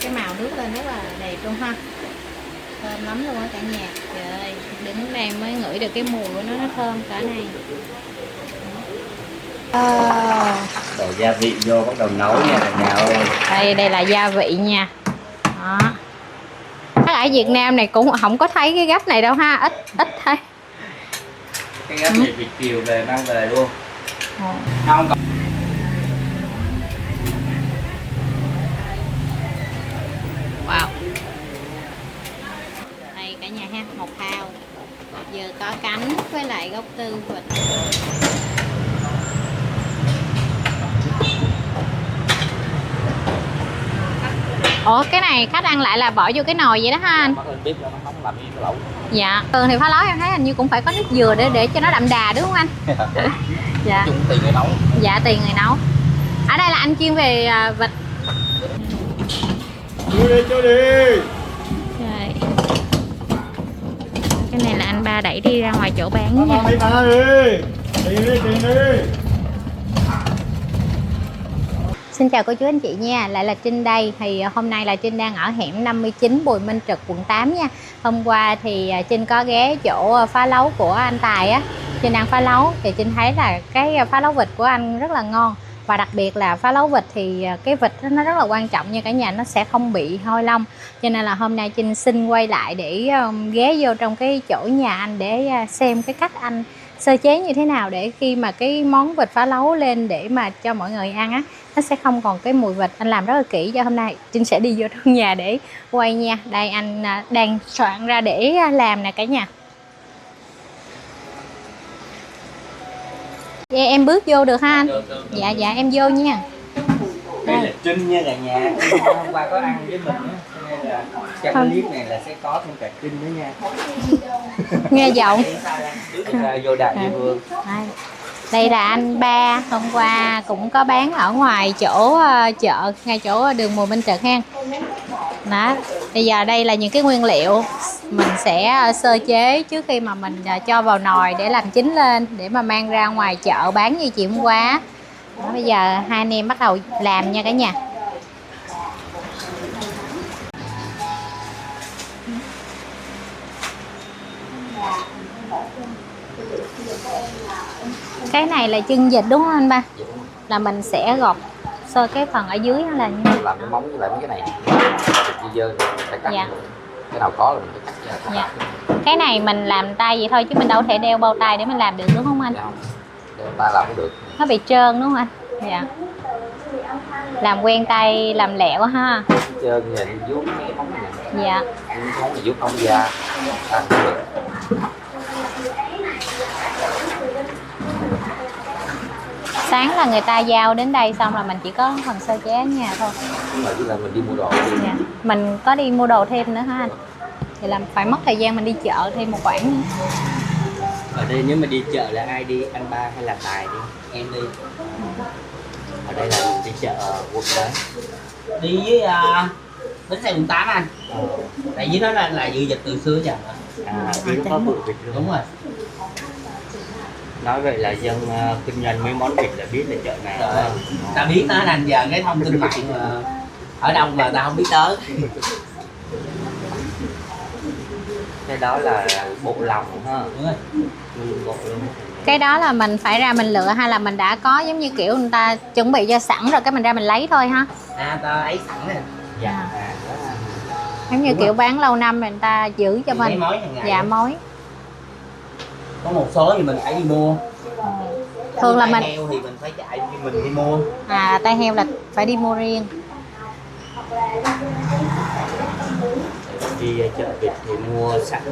Cái màu nước lên rất là đẹp luôn ha. Thơm lắm luôn á cả nhà. Trời ơi, đứng đây mới ngửi được cái mùi của nó thơm cỡ này. Đổ gia vị vô bắt đầu nấu nha cả nhà ơi. Đây là gia vị nha. Đó. Ở Việt Nam này cũng không có thấy cái gắp này đâu ha, ít thấy. Cái gắp này Việt kiều về mang về luôn. Không còn. Wow. Đây cả nhà ha, một thao. Giờ có cánh với lại gốc tư vịt. Ủa cái này khách ăn lại là bỏ vô cái nồi vậy đó ha anh? Biết nó không làm gì cái lẩu. Dạ. Thường thì phá lấu em thấy hình như cũng phải có nước dừa để cho nó đậm đà đúng không anh? Dạ. Chung tùy người nấu. Dạ tùy người nấu. Ở đây là anh chuyên về vịt. Chưa đi. Rồi. Cái này là anh ba đẩy đi ra ngoài chỗ bán nha. Tiền đi. Xin chào cô chú anh chị nha, lại là Trinh đây. Thì hôm nay là Trinh đang ở hẻm 59 Bùi Minh Trực, quận 8 nha. Hôm qua thì Trinh có ghé chỗ phá lấu của anh Tài á. Trinh đang phá lấu thì Trinh thấy là cái phá lấu vịt của anh rất là ngon. Và đặc biệt là phá lấu vịt thì cái vịt nó rất là quan trọng nha cả nhà, nó sẽ không bị hôi long. Cho nên là hôm nay Trinh xin quay lại để ghé vô trong cái chỗ nhà anh để xem cái cách anh sơ chế như thế nào để khi mà cái món vịt phá lấu lên để mà cho mọi người ăn á, nó sẽ không còn cái mùi vịt. Anh làm rất là kỹ cho hôm nay Trinh sẽ đi vô trong nhà để quay nha. Đây anh đang soạn ra để làm nè cả nhà. Dạ, em bước vô được ha anh? Được. Dạ dạ em vô nha. Đây là Trinh nha cả nhà. Hôm qua có ăn với mình á, cho nên là trong cái clip này là sẽ có thêm cả Trinh nữa nha. Nghe giọng. Vô đại vô vương. Đây là anh ba, hôm qua cũng có bán ở ngoài chỗ chợ, ngay chỗ đường Bùi Minh Trực ha. Đó, bây giờ đây là những cái nguyên liệu mình sẽ sơ chế trước khi mà mình cho vào nồi để làm chín lên, để mà mang ra ngoài chợ bán như chiều hôm qua. Đó, bây giờ hai anh em bắt đầu làm nha cả nhà. Cái này là chân vịt đúng không anh ba? Là mình sẽ gọt sơ cái phần ở dưới hay là như thế? Làm cái móng với lại mấy cái này dơ phải cắt. Dạ. Cái nào có là mình phải cắt ra. Dạ. Cái này mình làm tay vậy thôi chứ mình đâu thể đeo bao tay để mình làm được đúng không anh? Dạ không. Đeo tay làm cũng được. Nó bị trơn đúng không anh? Dạ. Làm quen tay làm lẹo ha. Trơn vậy vuốt cái móng này. Dạ. Móng này vuốt không da. Ăn cũng được. Sáng là người ta giao đến đây xong là mình chỉ có phần sơ chế ở nhà thôi. Rồi là mình đi mua đồ. Dạ. Mình có đi mua đồ thêm nữa ha anh? Thì làm phải mất thời gian mình đi chợ thêm một khoản nữa. Ở đây nếu mà đi chợ là ai đi? Anh ba hay là Tài đi? Em đi. Ở đây là đi chợ quận đấy. Đi với bến xe quận 8 anh. Tại dưới đó là dự dịch từ xưa giờ. Đi có bự vịt luôn. Đúng rồi. Nói vậy là dân kinh doanh mấy món vịt là biết là chợ nào. Rồi. Ta biết đó anh, giờ cái thông tin mạng mà ở đâu mà ta không biết tới. Cái đó là bộ lòng ha. Đúng rồi. Bộ luôn. Cái đó là mình phải ra mình lựa hay là mình đã có giống như kiểu người ta chuẩn bị cho sẵn rồi cái mình ra mình lấy thôi ha? Ta ấy sẵn nè. Dạ. Giống như kiểu bán lâu năm người ta giữ cho mình. Mối hàng ngày. Dạ mối. Có một số thì mình phải đi mua. Thường là mình heo thì mình phải chạy mình đi mua. tay heo là phải đi mua riêng. Đi chợ vịt thì mua sẵn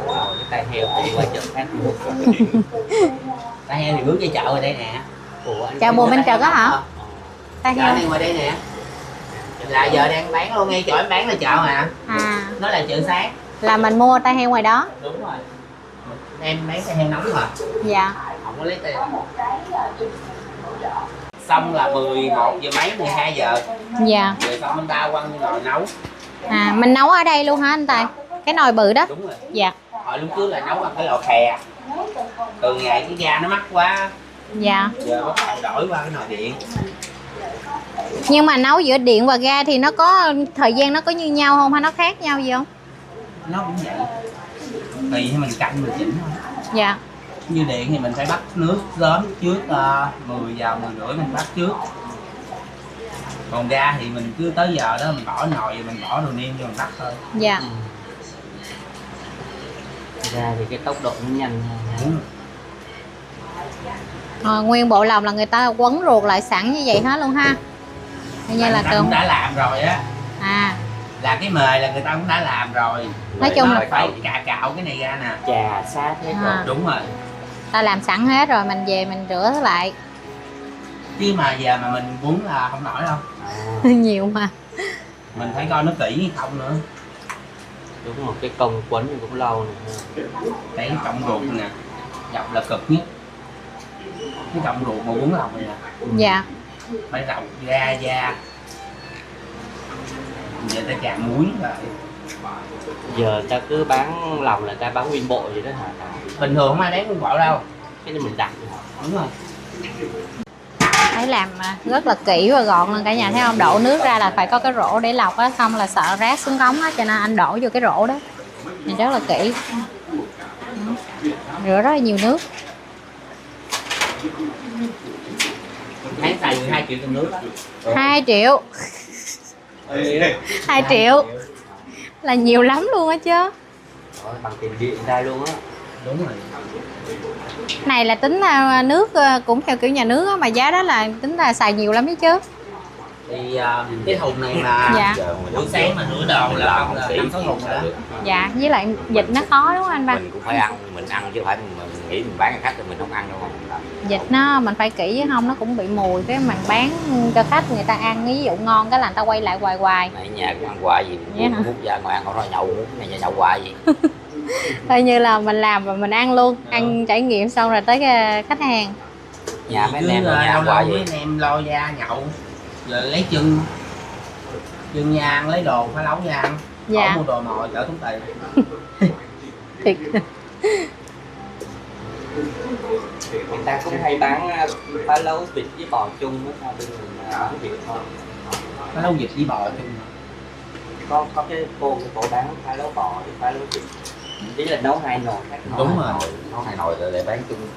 cái tay heo thì đi qua chợ khác mua. Tai heo thì bước ra chợ ở đây nè. Chợ Bùi Minh Trực á hả? Tai Chợ heo này ngoài đây nè. Là giờ đang bán luôn, ngay chỗ em bán là chợ mà. Nó là chợ sáng. Là mình mua tai heo ngoài đó. Đúng rồi. Em bán tai heo nóng mà. Dạ. Không có lấy tiền. Xong là 11 giờ mấy 12 giờ. Dạ. Rồi xong anh ba quăng vô nồi nấu. Mình nấu ở đây luôn hả anh Tài? Cái nồi bự đó. Đúng rồi. Dạ. Hồi lúc trước là nấu bằng cái lò khè. Từ ngày cái ga nó mắc quá. Dạ. Giờ bắt đầu đổi qua cái nồi điện. Nhưng mà nấu giữa điện và ga thì nó có thời gian nó có như nhau không hay nó khác nhau gì không? Nó cũng vậy, tùy theo mình canh mình chỉnh thôi. Dạ. Như điện thì mình phải bắt nước sớm trước 10 giờ 10 rưỡi mình bắt trước. Còn ga thì mình cứ tới giờ đó mình bỏ nồi rồi mình bỏ đồ nêm vô mình bắt thôi. Dạ. Ra thì cái tốc độ nó nhanh hơn. Nguyên bộ lòng là người ta quấn ruột lại sẵn như vậy hết luôn ha. Như là cũng đã làm rồi á. À, Là cái mề là người ta cũng đã làm rồi. nói chung là phải cạo cái này ra nè. Chà sát hết rồi. Đúng rồi. ta làm sẵn hết rồi, mình về mình rửa lại. Chứ mà giờ mà mình quấn là không nổi đâu. Nhiều mà. Mình phải coi nó kỹ hay không nữa. Đúng một cái công quấn thì cũng lâu nè. Cái trọng ruột nè, dọc là cực nhất. Cái trọng ruột mà quấn lòng này nè. Dạ. Phải rộng ra da. Giờ ta chạm muối lại. Giờ ta cứ bán lòng là ta bán nguyên bộ vậy đó hả? Bình thường không ai bán nguyên bộ đâu. Cái này mình đặt. Đúng rồi. Thấy làm rất là kỹ và gọn luôn cả nhà, thấy không? Đổ nước ra là phải có cái rổ để lọc á, không là sợ rác xuống cống á, cho nên anh đổ vô cái rổ đó. Này rất là kỹ. Rửa rất là nhiều nước. Tháng xài 12 triệu tiền nước đó. 2 triệu. 2 triệu là nhiều lắm luôn á chứ. Bằng tiền điện ra luôn á. Đúng rồi. Này là tính là nước cũng theo kiểu nhà nước á, mà giá đó là tính là xài nhiều lắm đấy chứ. Thì cái thùng này mà Dạ. buổi sáng mà nửa đồ là không là 5-6 thùng rồi đó. Dạ, với lại dịch nó khó đúng không anh ba? Mình cũng phải ăn, mình ăn chứ không phải mình nghĩ mình bán cho khách thì mình không ăn đâu. Dịch nó mình phải kỹ chứ không nó cũng bị mùi, cái mình bán cho khách người ta ăn ví dụ ngon cái là người ta quay lại hoài hoài. Này nhà cũng ăn hoài gì, Vậy hả? hút ra ngoài ăn không, nhậu cái này nhậu hoài gì. Coi như là mình làm và mình ăn luôn, ăn trải nghiệm xong rồi tới khách hàng. Nhà mấy anh em lâu ở nhà lâu ăn hoài mấy gì. anh em lo ra nhậu rồi lấy chân nha ăn, lấy đồ phải nấu nha ăn. Dạ. Khỏi mua đồ mồi đỡ tốn tiền. Thiệt. Người ta cũng hay bán phá lấu vịt với bò chung đó, sao bên mình bán vịt thôi. Nó nấu vịt với bò chung. Có cái cô bán phá lấu bò với phá lấu vịt. Chỉ là nấu hai nồi khác. Đúng rồi. Nấu hai nồi để bán chung.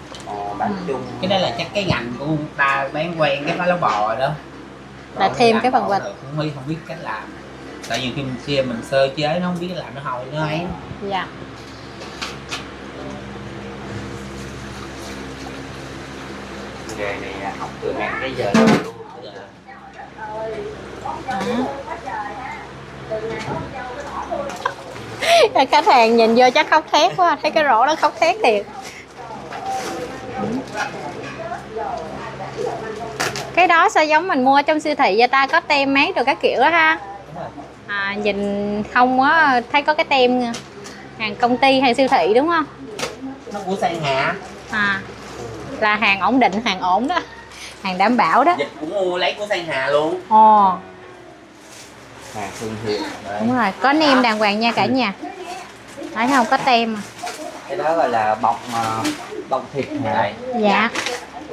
Bán chung. Cái đó là chắc cái ngành của người ta bán quen cái phá lấu bò rồi đó. Là thêm cái phần vịt. Không biết cách làm. Tại vì khi mình xem mình sơ chế nó không biết làm nó hồi nó ấy. Dạ. Nghề này học từ hàng cái giờ luôn. Khách hàng nhìn vô chắc khóc thét quá, thấy cái rổ đó khóc thét thiệt. Cái đó sao giống mình mua trong siêu thị vậy ta, có tem mát rồi các kiểu đó ha. À, nhìn không á thấy có cái tem hàng công ty hay siêu thị đúng không? Nó của Sang Hạ. À, là hàng ổn định, hàng ổn đó, hàng đảm bảo đó. Dịch cũng mua lấy của Sang Hà luôn. Ồ, Hàng thương hiệu. đúng rồi, có nem đàng hoàng nha cả nhà. Thấy không, có tem. Cái đó gọi là bọc thịt này. Dạ.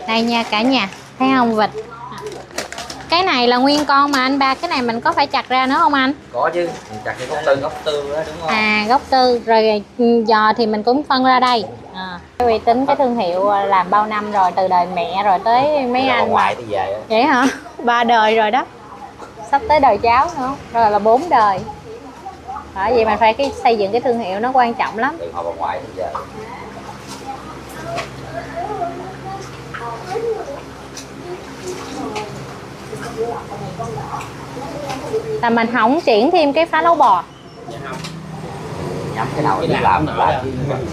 Đây nha cả nhà, thấy không, vịt. Cái này là nguyên con mà anh ba, cái này mình có phải chặt ra nữa không anh? Có chứ, mình chặt cái gốc tư đó đúng không? À, gốc tư, rồi giò thì mình cũng phân ra đây. À, uy tín cái thương hiệu làm bao năm rồi, từ đời mẹ rồi tới mấy anh. Ngoại tới về. Vậy hả? 3 đời rồi đó. Sắp tới đời cháu nữa, rồi là 4 đời. Bởi vậy mình phải xây dựng cái thương hiệu nó quan trọng lắm. Từ họ bà ngoại tới giờ. Là mình không chuyển thêm cái phá lấu bò. Nhắm cái nào Cái biết làm làm nổi làm.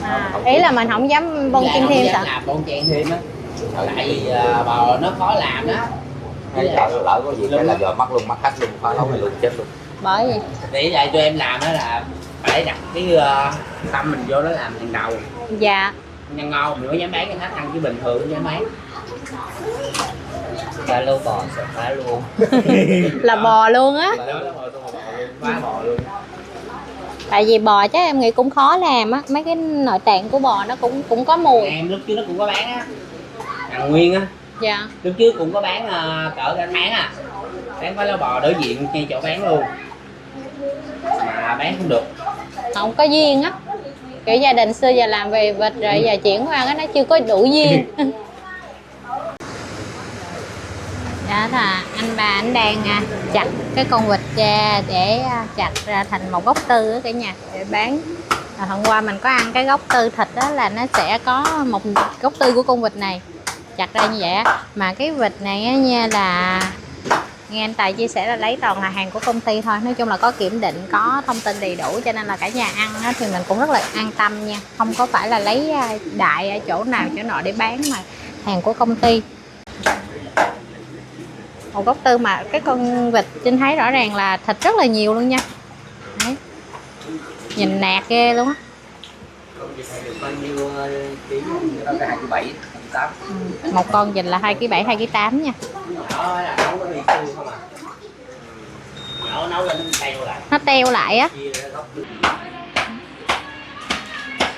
À, ý là mình không dám bon chiên thêm sợ. Làm bon chiên thêm á. Tại vì bò nó khó làm đó. Cái lỡ có gì cái là giờ mất luôn, mất khách luôn, phá lấu này luôn, chết luôn. Bởi vậy. Để lại cho em làm đó là phải đặt cái tâm mình vô đó làm hàng đầu. Dạ. Nhân ngon mình mới dám bán cho khách ăn, chứ bình thường không dám bán. Phá lấu bò sẽ phá luôn. Là bò luôn á. Phá bò luôn. Tại vì bò chắc em nghĩ cũng khó làm á, mấy cái nội tạng của bò nó cũng có mùi. Em lúc trước nó cũng có bán á, hàng nguyên á. Dạ. Lúc trước cũng có bán cỡ cả tháng à. bán phá lá bò đối diện ngay chỗ bán luôn mà bán không được. Không có duyên á, kiểu gia đình xưa giờ làm về vịt rồi giờ chuyển qua cái nó chưa có đủ duyên. Đó là anh ba anh đang chặt cái con vịt ra để chặt ra thành một gốc tư á cả nhà để bán. Hôm qua mình có ăn cái gốc tư thịt đó là nó sẽ có một gốc tư của con vịt này chặt ra như vậy á. Mà cái vịt này á nha là nghe anh Tài chia sẻ là lấy toàn là hàng của công ty thôi, nói chung là có kiểm định, có thông tin đầy đủ cho nên là cả nhà ăn á, thì mình cũng rất là an tâm nha, không có phải là lấy đại ở chỗ nào chỗ nọ để bán mà hàng của công ty. Một gốc tư mà cái con vịt Trinh thấy rõ ràng là thịt rất là nhiều luôn nha. Đấy. Nhìn nạt ghê luôn á. Bao nhiêu ký? 2,7 8. Một con vịt là 2,7 2,8 kg nha. Nhỏ là nấu nó bị xương không à. Nấu lên nó teo lại. Nó teo lại á.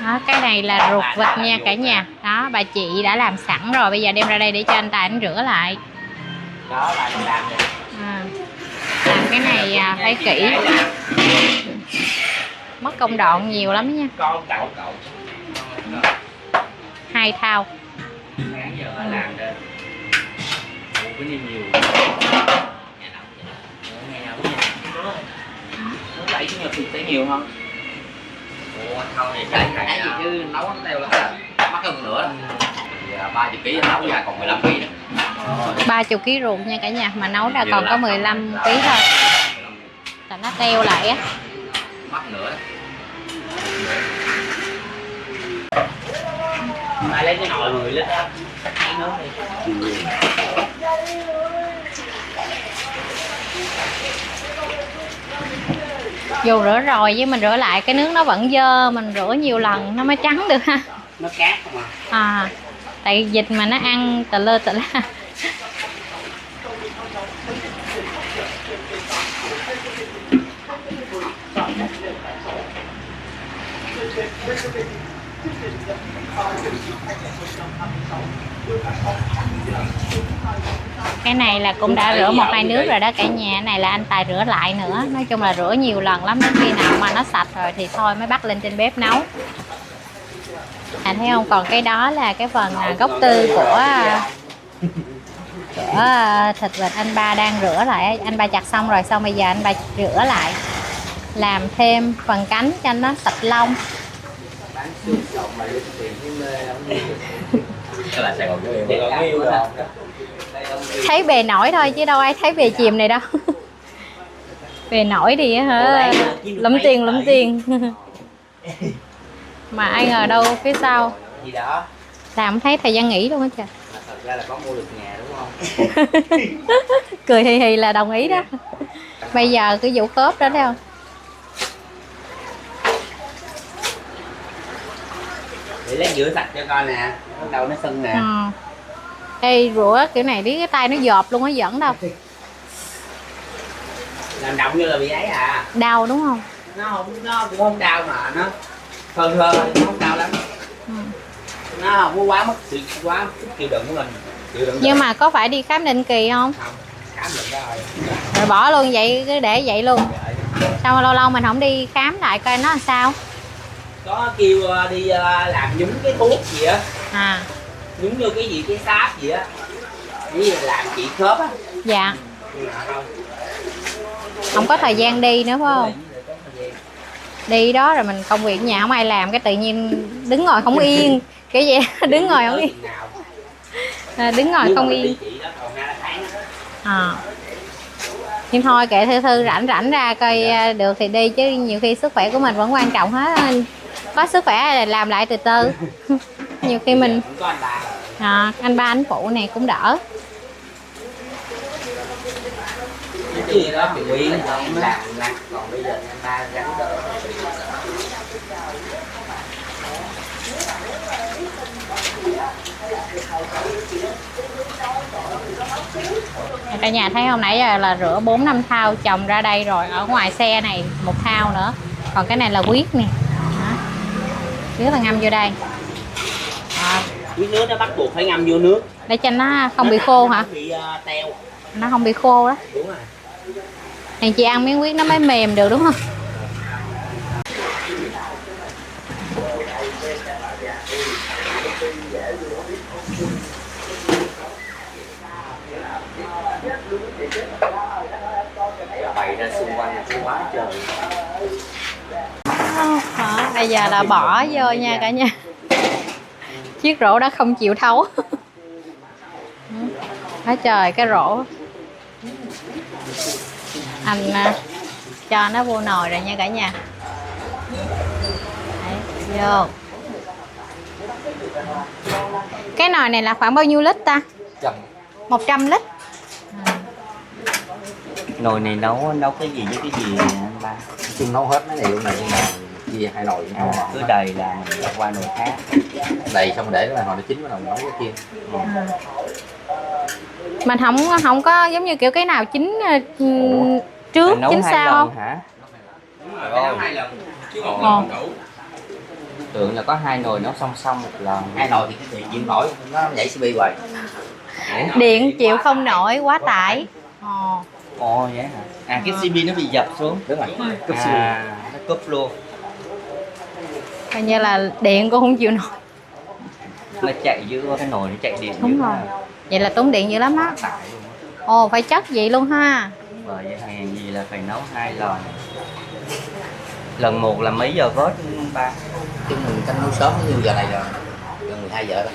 Đó, cái này là ruột vịt nha cả nhà. Đó, bà chị đã làm sẵn rồi, bây giờ đem ra đây để cho anh Tài anh rửa lại. Đó là làm nè. Làm cái này phải kỹ, mất công đoạn nhiều lắm nha. Con cậu 2 thao. sáng giờ phải làm đây. Ủa cái nhiều. Nghe nào cũng nó vậy chứ nhiều thịt sẽ nhiều hơn. Ủa không thì cái gì chứ nấu nó teo là mắc hơn nữa. 30 kg nấu ra còn 15 kg nữa. 30 kg ruột nha cả nhà, mà nấu ra còn có 15 kg thôi. Là nó teo lại á. Mắc nữa. Ai lấy cái nồi 10 lít á. Lấy nước đi. Dù rửa rồi với mình rửa lại cái nước nó vẫn dơ, mình rửa nhiều lần nó mới trắng được ha. Nó cát không à. Tại vịt mà nó ăn tà lơ tà la. Cái này là cũng đã rửa 1-2 nước rồi đó cả nhà. Cái này là anh Tài rửa lại nữa. Nói chung là rửa nhiều lần lắm, đến khi nào mà nó sạch rồi thì thôi mới bắt lên trên bếp nấu. Thấy không, còn cái đó là cái phần gốc tư của thịt vịt anh ba đang rửa lại. Anh ba chặt xong rồi, xong bây giờ anh ba rửa lại, làm thêm phần cánh cho nó sạch lông. Cái là Sài Gòn yêu rồi. Thấy bề nổi thôi chứ đâu ai thấy bề chìm này đâu. Bề nổi thì hả, lắm tiền. Mà ai ngờ đâu phía sau Gì đó. làm thấy thời gian nghỉ luôn á trời. Thật ra là có mua được nhà đúng không? Cười hì hì là đồng ý đó. Bây giờ cái vụ khớp đó thấy không? Để lấy rửa sạch cho con nè. Đâu nó sưng nè. Ê, rửa kiểu này biết cái tay nó dọp luôn á, giỡn đâu. Làm động như là bị ấy à. Đau đúng không? Nó cũng không đau mà nó phơ nó không đau lắm. Nó không có quá mất sự quá chịu đựng của mình. Nhưng mà có phải đi khám định kỳ không? Không, khám được rồi. Rồi bỏ luôn vậy, cứ để vậy luôn. Sao mà lâu lâu mình không đi khám lại coi nó làm sao? Có kêu đi làm nhúng cái thuốc gì á. Nhúng vô cái gì, cái sáp gì á. Với làm trị khớp á. Dạ. Không có thời gian đi nữa phải không? Đi đó rồi mình công việc nhà không ai làm, cái tự nhiên đứng ngồi không yên. Kiểu vậy, đứng ngồi không yên. Đứng ngồi không yên. Nhưng thôi kệ thư rảnh ra coi được thì đi, chứ nhiều khi sức khỏe của mình vẫn quan trọng hết. Có sức khỏe là làm lại từ từ. Nhiều khi mình anh ba anh phụ này cũng đỡ. Cái gì đó thì Nguyên làm còn bây giờ anh ba gắn đỡ. Cả nhà thấy không, nãy giờ là rửa 4-5 thao chồng ra đây rồi. Ở ngoài xe này 1 thao nữa. Còn cái này là huyết nè. Huyết là ngâm vô đây. Huyết nước nó bắt buộc phải ngâm vô nước để cho nó không bị khô hả? Bị teo. nó không bị khô đó. Đúng rồi. Thì chị ăn miếng huyết nó mới mềm được đúng không? Bày ra xung quanh là quá trời. Đó, bây giờ là bỏ vô nha cả nhà. Chiếc rổ đó không chịu thấu. Quá trời cái rổ. Anh cho nó vô nồi rồi nha cả nhà. Đấy, vô. Cái nồi này là khoảng bao nhiêu lít ta? 100 lít. Nồi này nấu cái gì với cái gì anh ba? Chung nấu hết mấy này luôn này, nhưng mà chia hai nồi nấu ngọt. Cứ đầy là mình qua nồi khác. Đầy xong để cái nồi nó chín bắt đầu nấu cái kia. Mình không có giống như kiểu cái nào chín trước chín sau không? Hả? Phải nấu 2 lần chứ một lần Ờ. không đủ. Tưởng là có 2 nồi nấu song song một lần. Hai nồi thì cái điện chịu nổi, nó nhảy CP hoài. Điện chịu không nổi, quá tải. Ồ vậy hả? À cái CP nó bị dập xuống. Đúng rồi. Cúp nó cúp luôn. Coi như là điện cũng không chịu nổi. Nó chạy dưới cái nồi nó chạy điện. Đúng dữ rồi. ha. Vậy là tốn điện dữ lắm á. Tải luôn á. Ồ, phải chất vậy luôn ha. Bởi vậy hàng gì là phải nấu 2 lần. Lần 1 là mấy giờ vớt ba? Chứ mình canh nấu sớm như giờ này rồi, gần 12 giờ đó.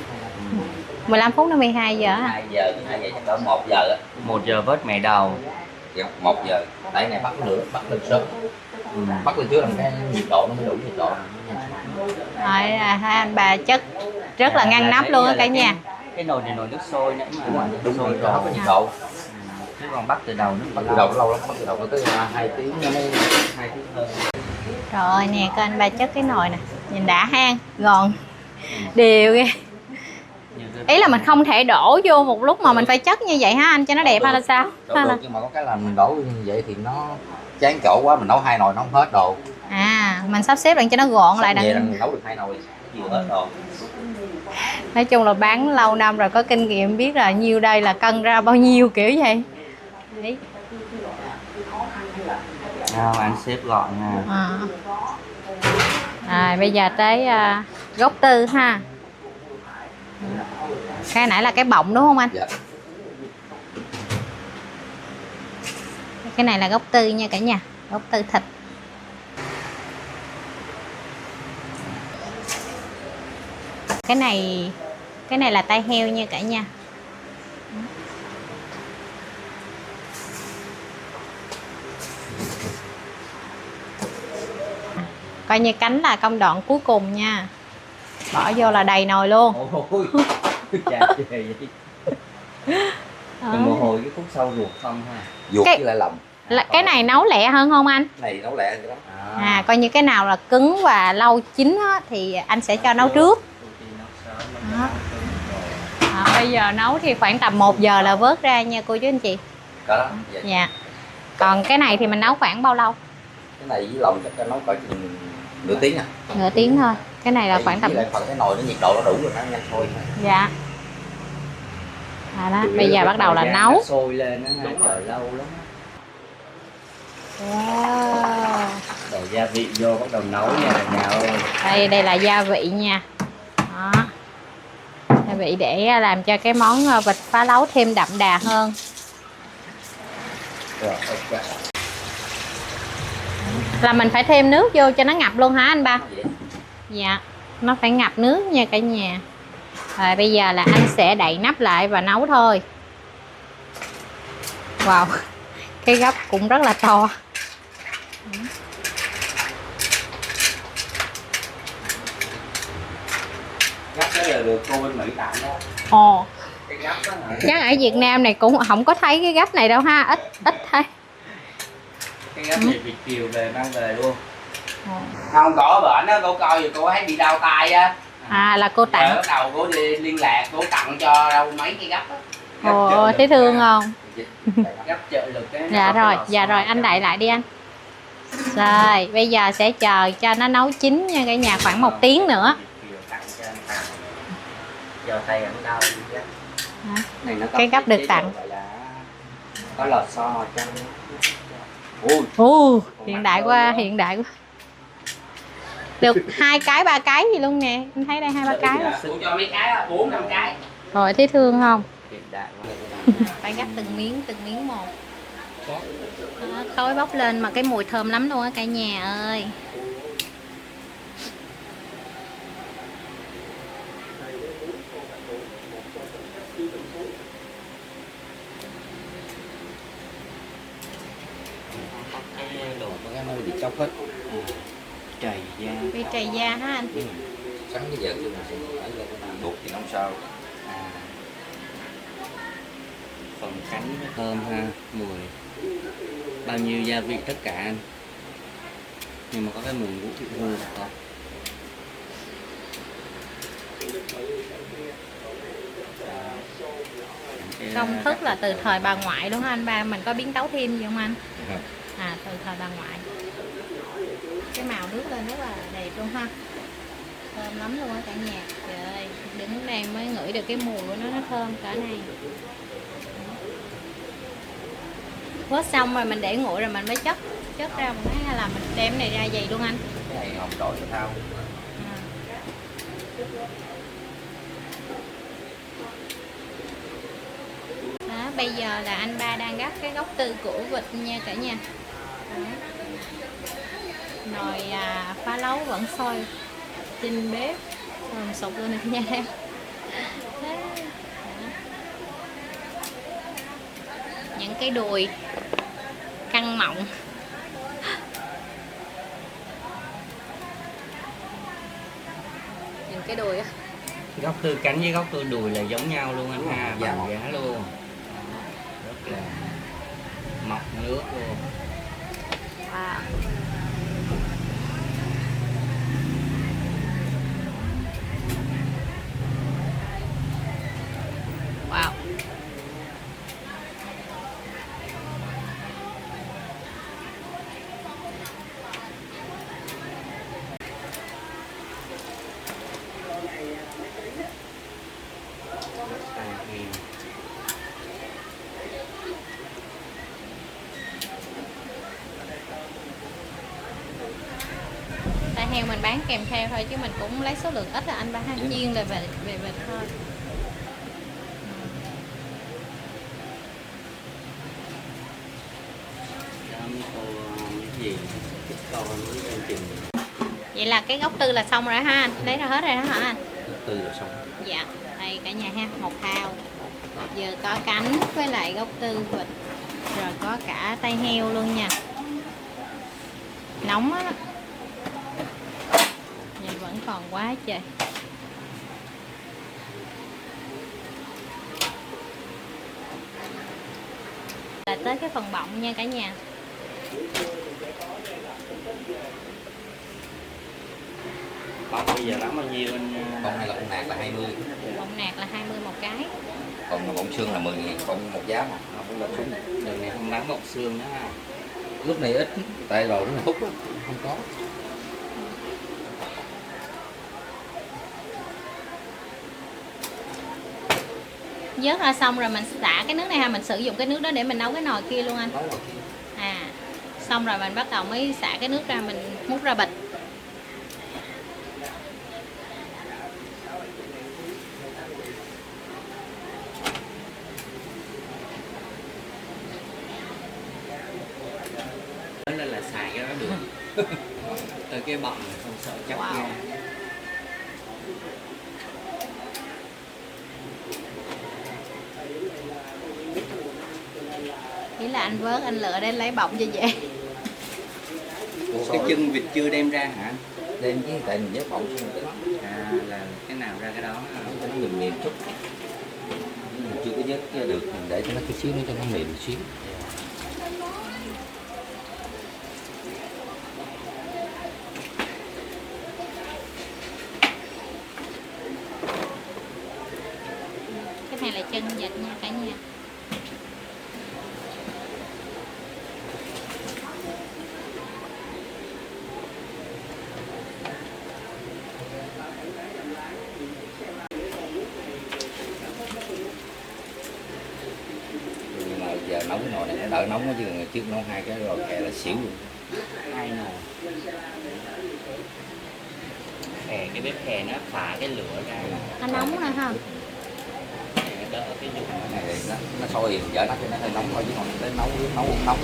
15 phút đến 12 giờ hả? 2 giờ, 2 giờ chắc cỡ 1 giờ á. 1 giờ vớt mẹ đầu. 1 giờ. Tại này bắt lửa, bắt lên sớm. Bắt lên trước làm cái nhiệt độ nó mới đủ nhiệt độ. Rồi hai anh bà chất rất là ngăn nắp luôn á cả nhà. Cái nồi này nồi nước sôi nữa mà. Đúng rồi, nó có nhiệt độ. Chứ còn bắt từ đầu nó Bắt từ đầu nó lâu lắm, bắt từ đầu nó tới 2 tiếng nó mới 2 tiếng hơn. Rồi nè, coi anh bà chất cái nồi nè. Nhìn đã hang, gòn, đều ghê. Ý là mình không thể đổ vô một lúc mà mình phải chất như vậy ha anh cho nó đẹp hay là sao? đổ được, nhưng mà có cái là mình đổ như vậy thì nó chán chỗ quá, mình nấu 2 nồi nó không hết đồ. À, mình sắp xếp lại cho nó gọn lại Vậy là đặng. mình nấu được 2 nồi vừa hết đồ. Nói chung là bán lâu năm rồi có kinh nghiệm biết là nhiêu đây là cân ra bao nhiêu kiểu vậy. Đấy. Không, anh xếp gọn nha. Bây giờ tới gốc tư ha. Cái nãy là cái bọng đúng không anh? Dạ. Cái này là gốc tư nha cả nhà, gốc tư thịt. Cái này là tai heo nha cả nhà. Coi như cánh là công đoạn cuối cùng nha. Bỏ vô là đầy nồi luôn. Ôi, chà chê vậy. Mồ hôi cái khúc sau ruột không ha. Ruột Cái- với lại lòng. Cái này nấu lẹ hơn không anh? Cái này nấu lẹ lắm. Coi như cái nào là cứng và lâu chín á, thì anh sẽ cho nấu trước. Đó. Bây giờ nấu thì khoảng tầm 1 giờ là vớt ra nha cô chú anh chị. Có đó. Vậy. Dạ. Còn cái này thì mình nấu khoảng bao lâu? Cái này với lòng chắc cho nấu cỡ chừng nửa tiếng à. Nửa tiếng thôi. Cái này là Tại khoảng vì tầm. với lại phần cái nồi nó nhiệt độ nó đủ rồi nó nhanh sôi. Dạ. Đó, bây giờ bắt đầu là nấu. Sôi lên nó chờ lâu lắm. Wow. Đầu gia vị vô bắt đầu nấu nha cả nhà ơi. Đây là gia vị nha. Đó. Gia vị để làm cho cái món vịt phá lấu thêm đậm đà hơn. Rồi, ok. Là mình phải thêm nước vô cho nó ngập luôn hả anh ba? Dạ. Nó phải ngập nước nha cả nhà. Rồi bây giờ là anh sẽ đậy nắp lại và nấu thôi. Wow. Cái gấp cũng rất là to. Gấp đó là được cô bên Mỹ tặng đó. Ồ. Cái gấp đó hả? Chắc ở Việt Nam này cũng không có thấy cái gấp này đâu ha. Ít thấy. Cái gấp này Việt kiều về mang về luôn. Không có bệnh á, cô coi rồi cô thấy bị đau tay á. Là cô Rồi tặng. bắt đầu cô đi liên lạc, cô tặng cho đâu mấy cái gấp á. Ồ, thấy thương không? Gấp trợ lực cái. Dạ rồi, anh đậy lại đi anh. Rồi, bây giờ sẽ chờ cho nó nấu chín nha cả nhà, khoảng 1 tiếng nữa. Giờ tay anh đau. Cái gấp được tặng. có lò xo trong. Ui, Hiện đại quá, hiện đại quá. Được 2 cái 3 cái gì luôn nè, em thấy đây 2 3 cái rồi. Ủa cho mấy cái 4 5 cái. Rồi thấy thương không? hiện đại quá. Phải gắp từng miếng một. Đó, khói bốc lên mà cái mùi thơm lắm luôn á cả nhà ơi. Cái đồ có cái nơi bị chóc hết. Trầy da. Bị trầy da hả anh? Cắn cái giờ chứ mình phải lên luộc thì không sao. À. Phần cánh nó thơm ha, mùi bao nhiêu gia vị tất cả anh, nhưng mà có cái mùi ngũ vị hương không? Công thức là từ thời bà ngoại đúng không anh ba? Mình có biến tấu thêm gì không anh? Dạ. À, từ thời bà ngoại. Cái màu nước lên rất là đẹp luôn ha, thơm lắm luôn á cả nhà. Trời ơi, đứng đây mới ngửi được cái mùi của nó thơm cỡ này. Vớt xong rồi mình để nguội rồi mình mới chất ra một cái, hay là mình đem cái này ra gì luôn anh? Cái này không đổi cho thao. Đó, bây giờ là anh ba đang gắp cái gốc tư của vịt nha cả nhà. Đó. Nồi phá lấu vẫn sôi trên bếp, sụp luôn nè cả nhà em. Những cái đùi căng mọng. Những cái đùi á, Góc tư cánh với góc tư đùi là giống nhau luôn anh ha, Dạ. bằng giá luôn, rất là mọng nước luôn. wow. Wow. Tai heo mình bán kèm theo thôi chứ mình cũng lấy số lượng ít là anh ba ha, chiên là về vịt thôi. Cái gì cái con với chương trình Vậy là cái gốc tư là xong rồi ha anh, lấy ra hết rồi đó hả anh? Từ rồi xong. Dạ, đây cả nhà ha, một thao. Giờ có cánh với lại gốc tư vịt, rồi có cả tai heo luôn nha. Nóng á, nhìn vẫn còn quá trời. Là tới cái phần bọng nha cả nhà. bông bây giờ bán bao nhiêu anh? Bông này là bông nạc là 20. Bọng nạc là 20 một cái. Còn bông xương là 10.000, bông một giá mà. Không là xuống. Đường này không bán bọc xương đó ha. Lúc này ít, tại rồi nó hút đó. Không có. Vớt ra xong rồi mình xả cái nước này ha, mình sử dụng cái nước đó để mình nấu cái nồi kia luôn anh. À, xong rồi mình bắt đầu mới xả cái nước ra, mình múc ra bịch. Nên là xài cái đó được. Tới cái bọng này không sợ chắc Wow. nha. Ý là anh vớt, anh lựa để lấy bọng cho dễ. Cái chân vịt chưa đem ra hả anh? Đem với tại mình nhớ bông xương cái đó. À, là cái nào ra cái đó. Cho nó mềm mềm chút. Mình chưa có nhớ được, mình để cho nó cái xíu nữa cho nó mềm một xíu. Cái này là chân vịt nha cả nhà. Nhưng mà giờ nấu cái nồi này đợi nóng chứ trước nấu 2 cái rồi khè là xỉu luôn. 2 nồi. Khè, cái bếp khè nó phả cái lửa ra, Nó nóng nữa không? để đỡ cái dụng. Cái này nó sôi thì dở nắp cho nó hơi nóng thôi chứ còn tới nấu không nóng.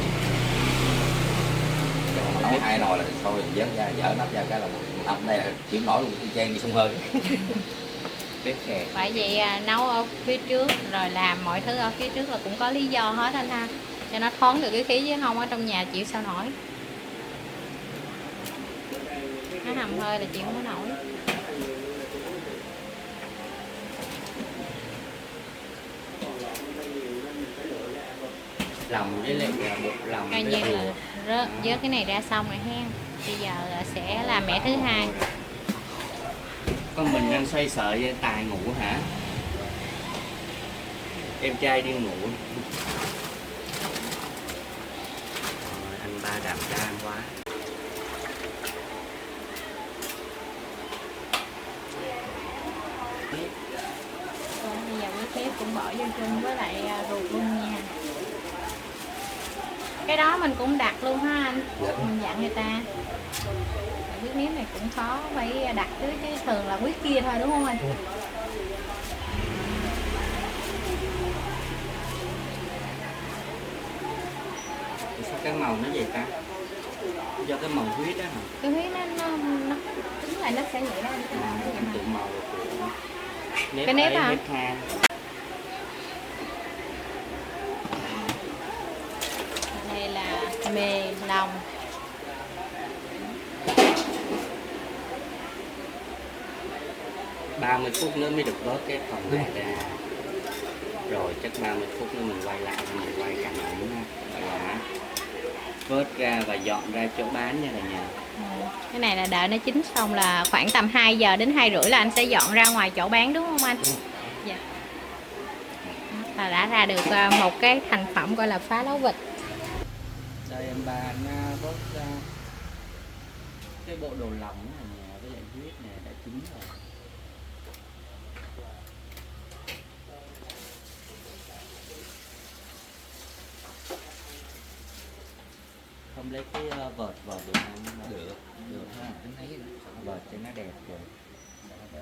Còn nấu 2 nồi là sôi dở ra dở nắp ra cái là nắp đây là chịu nổi luôn, trang đi xông hơi. Bếp khè. Bởi vậy nấu ở phía trước rồi làm mọi thứ ở phía trước là cũng có lý do hết anh ha, cho nó thoáng được cái khí, chứ không ở trong nhà chịu sao nổi. Nó hầm hơi là chịu không có nổi. Lòng với lại bột lòng Coi với như rượu. là vớt cái này ra xong rồi hen. Bây giờ sẽ làm mẻ thứ hai. Con mình đang xoay sợi với Tài ngủ hả? Em trai đi ngủ. Rồi, anh ba đảm đang quá. Còn bây giờ với phép cũng bỏ vô chung với lại ruột luôn nha. Cái đó mình cũng đặt luôn ha anh. Mình dặn người ta. Quyết nếp này cũng khó phải đặt chứ thường là quyết kia thôi đúng không anh? Sao cái màu nó vậy ta? Do cái màu huyết đó hả? Cái huyết nó tính lại nó sẽ vậy đó anh. Anh tự màu của nếp Cái nếp ấy, hả? nếp than. Đây là mề lòng. Ba 30 phút nữa mới được vớt cái phần này ra. Rồi chắc 30 phút nữa mình quay lại, mình quay cảnh ảnh là vớt ra và dọn ra chỗ bán nha cả nhà. Cái này là đợi nó chín xong là khoảng tầm 2 giờ đến 2 rưỡi là anh sẽ dọn ra ngoài chỗ bán đúng không anh? Dạ. Là đã ra được một cái thành phẩm gọi là phá lấu vịt. Đây em ba vớt ra cái bộ đồ lòng này nè, với lại huyết này đã chín rồi. Không lấy cái vợt được không? Được ha, vợt cho nó đẹp rồi. Đó.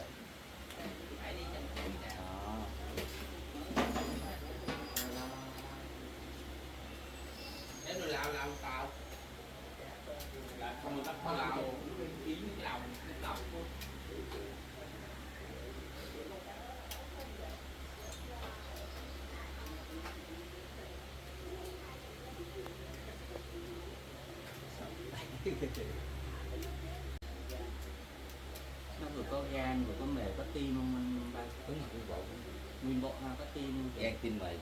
Nó vừa có gan, vừa có mề, có tim không anh ba? Đúng rồi, nguyên bộ. Nguyên bộ ha, có tim luôn. Gan tim mày.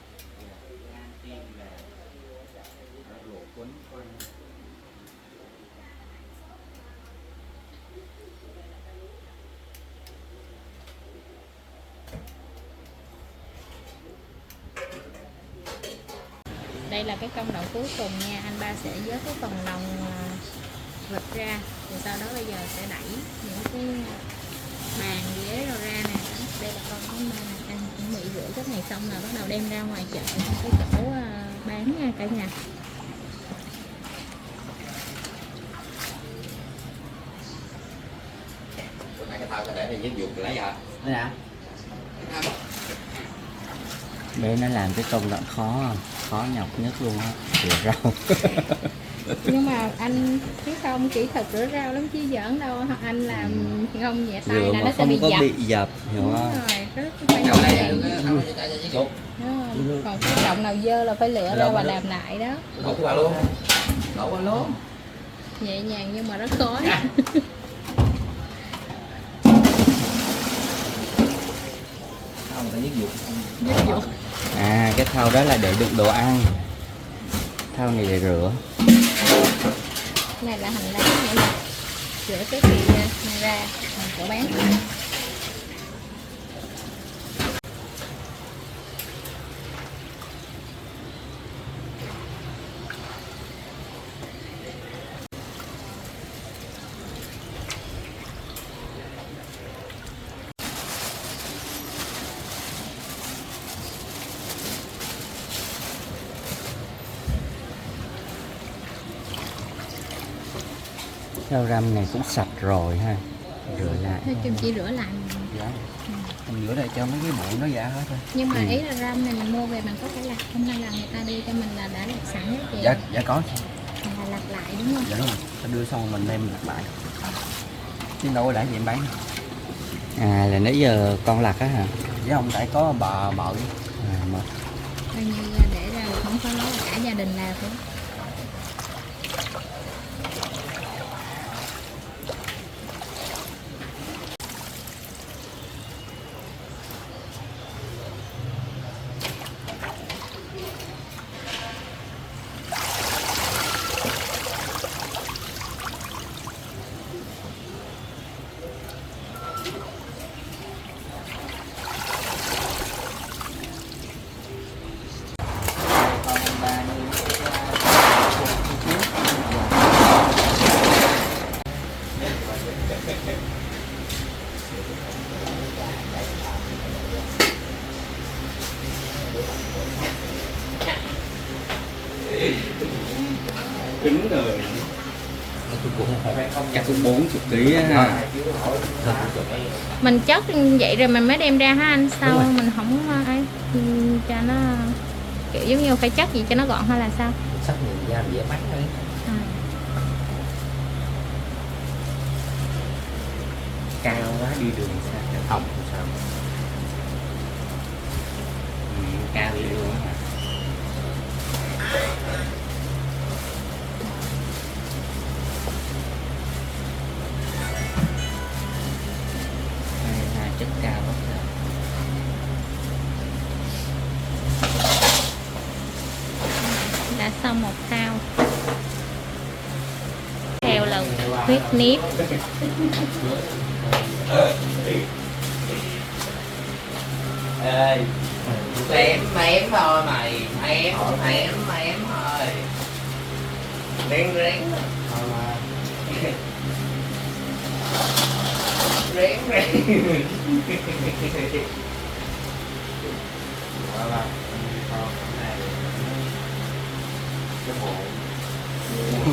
Gan tim là nó luộc quấn quanh. Đây là cái công đoạn cuối cùng nha, anh ba sẽ vớt cái phần lòng vịt ra, rồi sau đó bây giờ sẽ đẩy những cái bàn ghế rồi ra nè. Đây là con của ba nè, anh chuẩn bị rửa cái này xong là bắt đầu đem ra ngoài chợ cái chỗ bán nha cả nhà. Bữa nay cái thao để này giúp dục lấy hả? Đây nè. Để nó làm cái công đoạn khó nhọc nhất luôn á, rửa rau. Nhưng mà anh biết không, kỹ thuật rửa rau lắm chứ giỡn đâu, anh làm không nhẹ tay Rửa là mà nó sẽ không bị có dập. bị dập, hiểu Đúng không? rồi, rất phải Đâu đây nhẹ. thao cho giúp. Đúng không? Còn cái động nào dơ là phải lựa ra và làm lại đó. Đổ qua luôn. Đổ qua luôn. Nhẹ nhàng nhưng mà rất khó. Không, người ta giúp dục. À, cái thau đó là để đựng đồ ăn. Thau này để rửa. Cái này là hành lá nha. Rửa cái kia này ra chỗ bán. Rau răm này cũng sạch rồi ha, rửa lại. Nói chung chỉ rửa lại. Dạ. Mình rửa lại cho mấy cái bụi nó ra hết thôi. Nhưng mà ý là răm này mình mua về mình có phải lặt không, hay là người ta đưa cho mình là đã lặt sẵn hết chị? Dạ có. Là lặt lại đúng không? Dạ đúng rồi. Ta đưa xong rồi mình đem lặt lại. Chứ đâu có để vậy em bán. À là nãy giờ con lặt á hả? Dạ không, tại có bà mợ. Mà Coi như để ra là không có nói là cả gia đình làm thôi. cứng rồi. Chắc cũng 40 kg á ha. Mình chất vậy rồi mình mới đem ra hả anh? Sao mình không ấy cho nó kiểu giống như phải chất gì cho nó gọn hay là sao? Sắc mình da dễ bán thôi. À. Cao quá đi đường sao? Không sao. Cao đi luôn á hả? Chất cao quá rồi. Đã xong một thao. Theo là huyết nếp. Ê, mém thôi mày, mém thôi. Rén rén. Rén rén.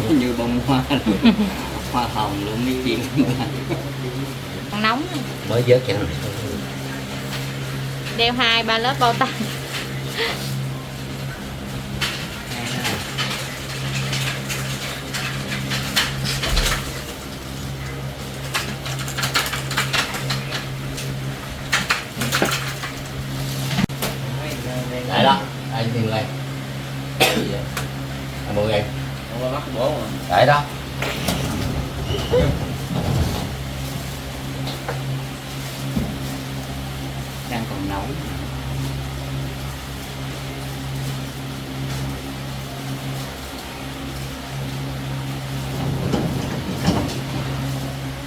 Như bông hoa luôn. Hoa hồng luôn mấy chuyện. Còn nóng này. Mới vớt cho nó. Đeo 2-3 lớp bao tay. Đấy đó, anh nhìn này. Gì vậy? Anh mua ngay. Không có mắc bố mà. Đấy đó. Đang còn nấu.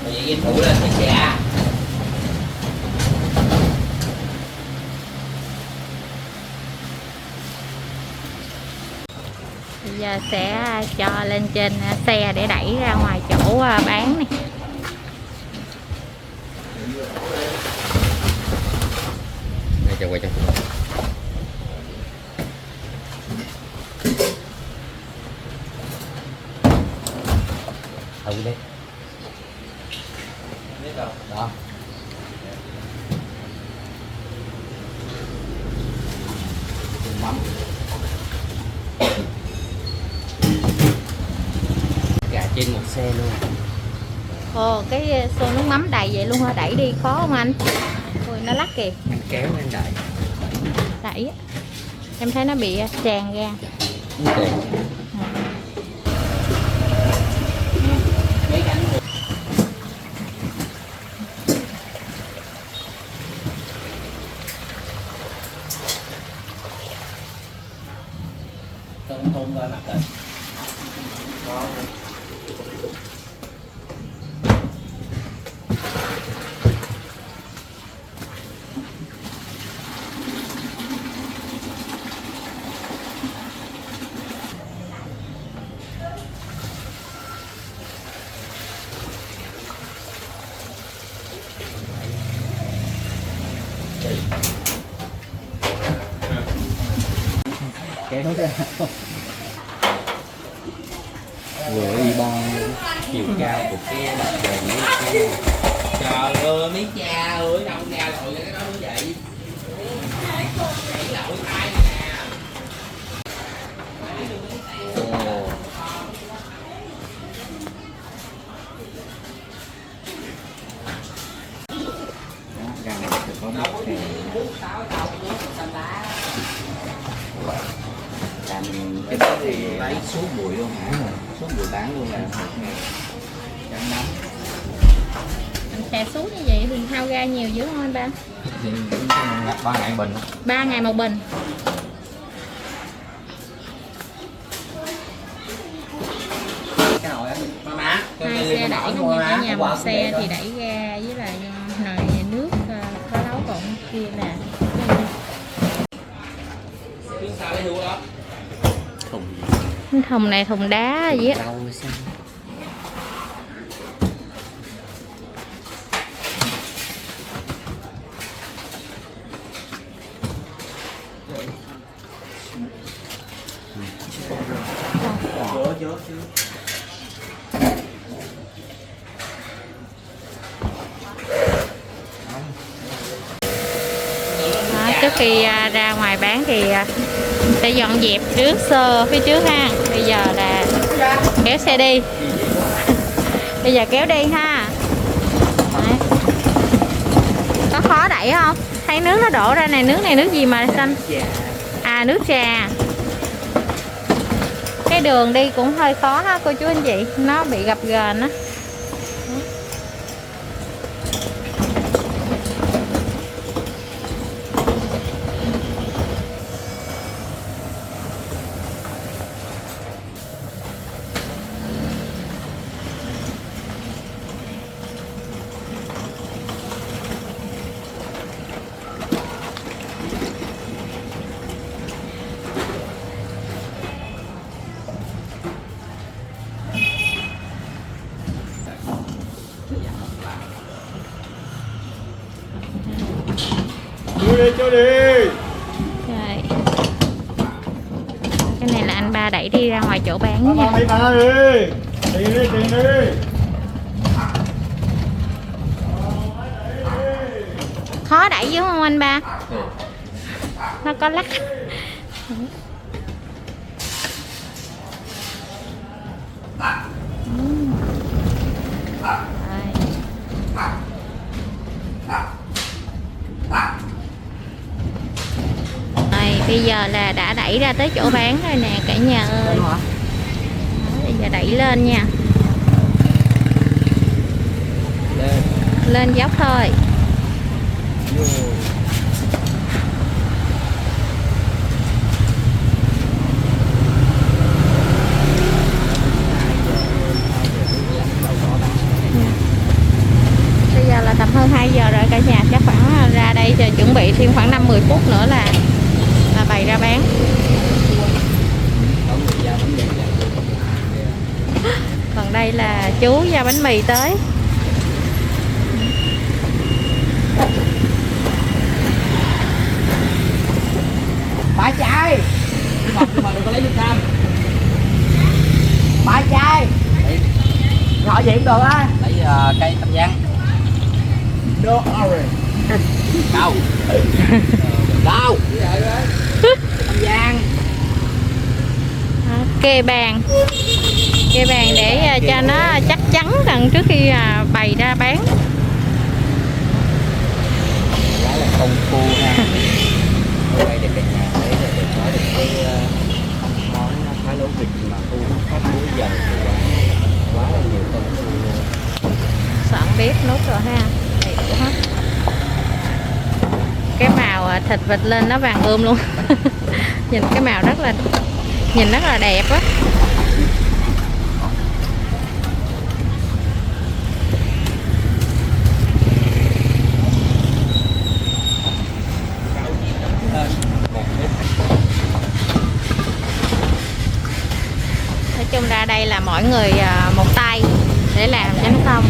Bây giờ in thủ lên thì sẽ. Bây giờ sẽ cho lên trên xe để đẩy ra ngoài chỗ bán này. Đây cho quay cho. Đấy. Đó. Mắm. Cả trên một xe luôn. Ồ, cái xô nước mắm đầy vậy luôn hả? Đẩy đi khó không anh? Ôi, nó lắc kìa. Anh kéo lên đẩy. Đẩy á. Em thấy nó bị tràn ra. Okay. Thơm ra mặt rồi. Kéo ra. Vừa y bon luôn. chiều cao của cái mặt này như thế nào. Trời ơi mấy cha ơi, đâu ra lội cái đó như vậy. Lội tay nè. Ồ. Đó, ra này phải có một cái làm cái đó thì lấy suốt bụi luôn hả? Suốt bụi bán luôn là 1.000 Mình xẻ xuống như vậy thì hao ga nhiều dữ không anh ba? Thì 3.000 bình. 3 ngày một bình. Cái nồi á, má. Hai xe đẩy luôn nha cả nhà, một xe thì đẩy ga với lại nồi nước có nấu, còn kia là Chứ sao lấy hưu đó? thùng thùng này thùng đá gì á. rau xanh. Đó, trước khi ra ngoài bán thì sẽ dọn dẹp trước sơ phía trước ha. Bây giờ là kéo xe đi. Bây giờ kéo đi ha. Đấy. Có khó đẩy không? Thấy nước nó đổ ra này, nước này nước gì mà xanh? À, nước trà. Cái đường đi cũng hơi khó ha cô chú anh chị, nó bị gập ghềnh á. Cho đi. Rồi. Cái này là anh ba đẩy đi ra ngoài chỗ bán nha. Mấy ba đi. Tiền đi, tiền đi. Khó đẩy dữ không anh ba? Nó có lắc. Rồi, bây giờ là đã đẩy ra tới chỗ bán rồi nè cả nhà ơi. Đó, bây giờ đẩy lên nha. Lên dốc thôi. Bây giờ là tầm hơn 2 giờ rồi cả nhà, chắc khoảng ra đây giờ chuẩn bị thêm khoảng 5-10 phút nữa là bày ra bán. Còn đây là chú giao bánh mì tới. Ba chai. Nhưng mà đừng có lấy nước cam. Ba chai. Nhỏ gì cũng được á. Lấy cây Tam Giang. No orange. Đâu? Đâu? Tam Giang. Kê bàn để cho nó chắc chắn rằng trước khi bày ra bán. Quá là công phu ha. Quay được cả nhà thấy là được nói được cái món phá lấu vịt mà thu hút khách cuối giờ thì quá là nhiều công phu luôn. Soạn bếp nốt rồi ha. Đầy đủ hết. Cái màu thịt vịt lên nó vàng ươm luôn. Nhìn cái màu rất là đẹp á. Nói chung ra đây là mỗi người một tay để làm cho nó xong.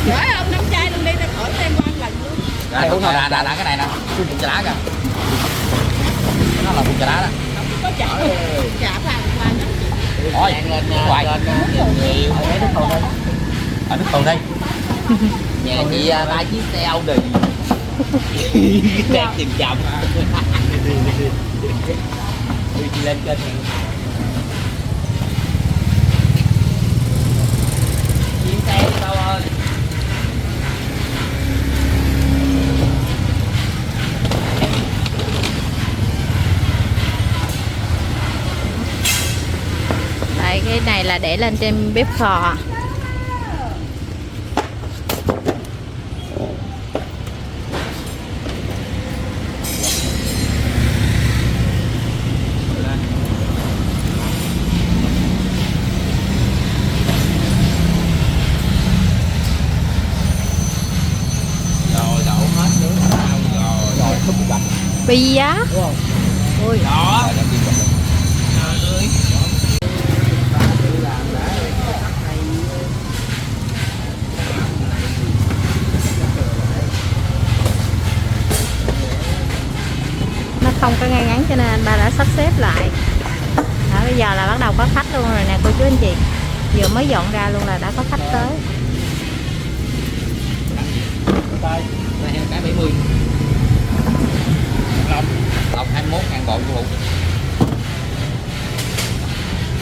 Gửi ông nắm chai luôn đi, ta khỏi thêm qua lần luôn. Đây uống nào đã cái này nè, phun trà đá kìa. Nó là phun trà đá đó. Có chả chả vào ngoài ngoài nhiều ở nước cầu đây, ở nước cầu đây. Nhà chị ba chiếc xe Audi đang tìm chồng. Chị lên kênh chiếc xe đâu ơi. Tại cái này là để lên trên bếp kho. Rồi đậu hết nước rau rồi khúc bạch. Pizza. Ui. Đó. Nó không có ngay ngắn cho nên anh ba đã sắp xếp lại. Đó, bây giờ là bắt đầu có khách luôn rồi nè cô chú anh chị. Vừa mới dọn ra luôn là đã có khách tới. Đây heo cái 70. Lọc 21 ngàn bộ của Hùng.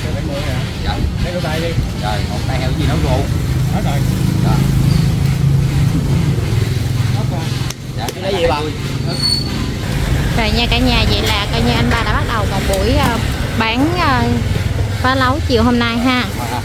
Cái 70 hả? Dạ. Lấy cái tay đi. Rồi, một tay heo gì nấu rượu. Hết rồi. Đó. Hết rồi. Dạ, cái đấy gì bà? Rồi nha cả nhà, vậy là coi như anh ba đã bắt đầu một buổi bán phá lấu chiều hôm nay ha. Đó.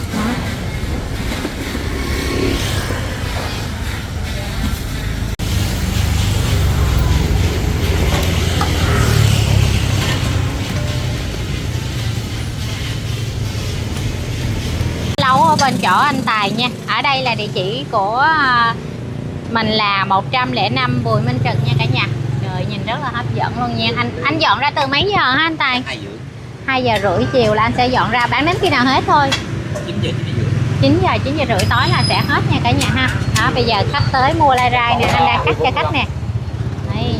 Lấu ở bên chỗ anh Tài nha. Ở đây là địa chỉ của mình là 105 Bùi Minh Trực nha cả nhà. Trời, nhìn rất là hấp dẫn luôn nha. Anh dọn ra từ mấy giờ hả anh Tài? 2 giờ rưỡi chiều là anh sẽ dọn ra, bán đến khi nào hết thôi? 9 giờ rưỡi tối là sẽ hết nha cả nhà ha. Đó, bây giờ khách tới mua lai rai nè, anh đang cắt cho khách nè. Đây.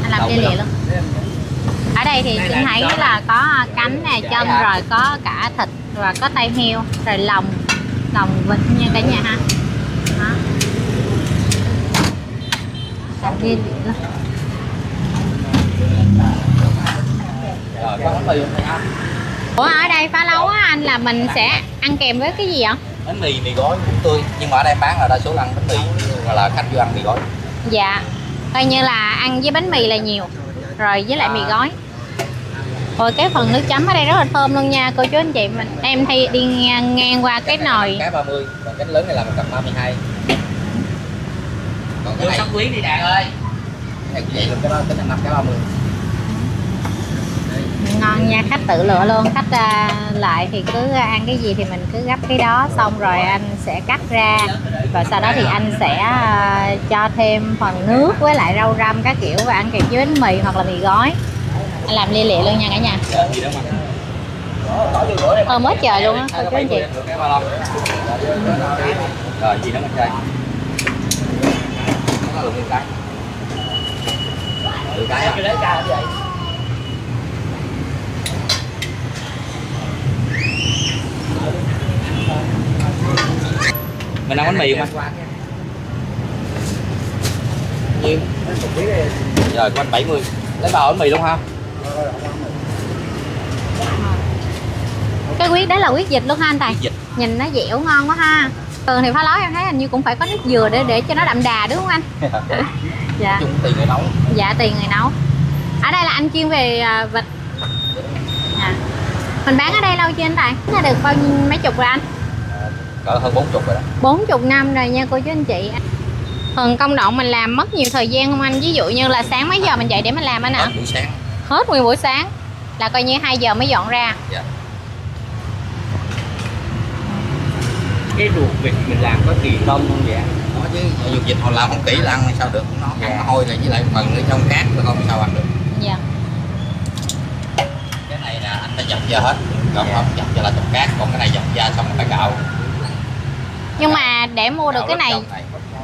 Anh làm lia lịa luôn. Ở đây thì chị thấy là có cánh nè, chân, rồi có cả thịt, rồi có tay heo, rồi lòng vịt nha cả nhà ha. Đó. Lia lịa luôn. Rồi, có bánh mì không anh? Ủa, ở đây phá lấu á anh là mình sẽ ăn kèm với cái gì ạ? Bánh mì gói cũng tươi, nhưng mà ở đây em bán là đa số là ăn bánh mì, hoặc là khách vô ăn mì gói. Dạ, coi như là ăn với bánh mì là nhiều, rồi với lại mì gói. Rồi cái phần nước chấm ở đây rất là thơm luôn nha cô chú anh chị. Em thấy đi ngang qua cái nồi Cái 30, còn cái lớn này là 132. Còn cái này quý đi Đạt ơi. cái này vậy luôn, cái đó tính là 5 cái 30. ngon nha, khách tự lựa luôn. Khách lại thì cứ ăn cái gì thì mình cứ gấp cái đó, xong rồi anh sẽ cắt ra, rồi sau đó thì anh sẽ cho thêm phần nước với lại rau răm các kiểu và ăn kèm với bánh mì hoặc là mì gói. Anh làm lia lịa luôn nha cả nhà. Thơm quá trời luôn á cô chú anh chị. Rồi gì nữa mình chơi? Nó được cái. Được cái à? Mình ăn bánh mì không anh? Nhiêu? Rồi của anh 70. Lấy bao bánh mì luôn ha? Cái huyết đó là huyết vịt luôn ha anh Tài? Vịt. Nhìn nó dẻo ngon quá ha. Thường thì phá lấu em thấy hình như cũng phải có nước dừa để cho nó đậm đà đúng không anh? Dạ. Chung tùy người nấu. Dạ, tùy người nấu. Ở đây là anh chuyên về vịt. À. Mình bán ở đây lâu chưa anh Tài? Nó được bao nhiêu mấy chục rồi anh? Cỡ hơn 40 rồi đó. 40 năm rồi nha cô chú anh chị. Thường công đoạn mình làm mất nhiều thời gian không anh? Ví dụ như là sáng mấy giờ mình dậy để mình làm anh ạ? Hết buổi sáng. Hết nguyên buổi sáng. Là coi như 2 giờ mới dọn ra. Dạ. Cái ruột vịt mình làm có tiền công không vậy? Có chứ, dù vịt họ làm không kỹ là ăn sao được, nó ăn hôi này với lại phần ở trong cát rồi không sao ăn được. Dạ. Cái này là anh đã dập da hết, còn không dập da là trong cát, còn cái này dập da xong rồi phải cạo. Nhưng mà để mua được cái này,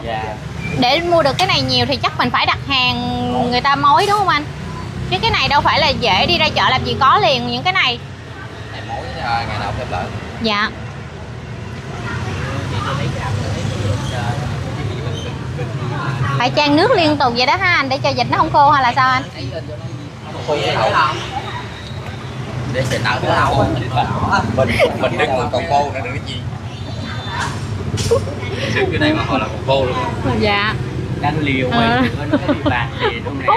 Dạ. để mua được cái này nhiều thì chắc mình phải đặt hàng người ta mối đúng không anh? Chứ cái này đâu phải là dễ đi ra chợ làm gì có liền những cái này. Này mối ngày nào thêm lỡ. Dạ. Phải chan nước liên tục vậy đó ha anh, để cho vịt nó không khô hay là sao anh? Để sẽ tạo cái áo mình đứng còn khô nữa được cái gì. Đứng cái này mà gọi là còn khô luôn. Dạ. Đánh liều quay nó có bị bạc gì trong này.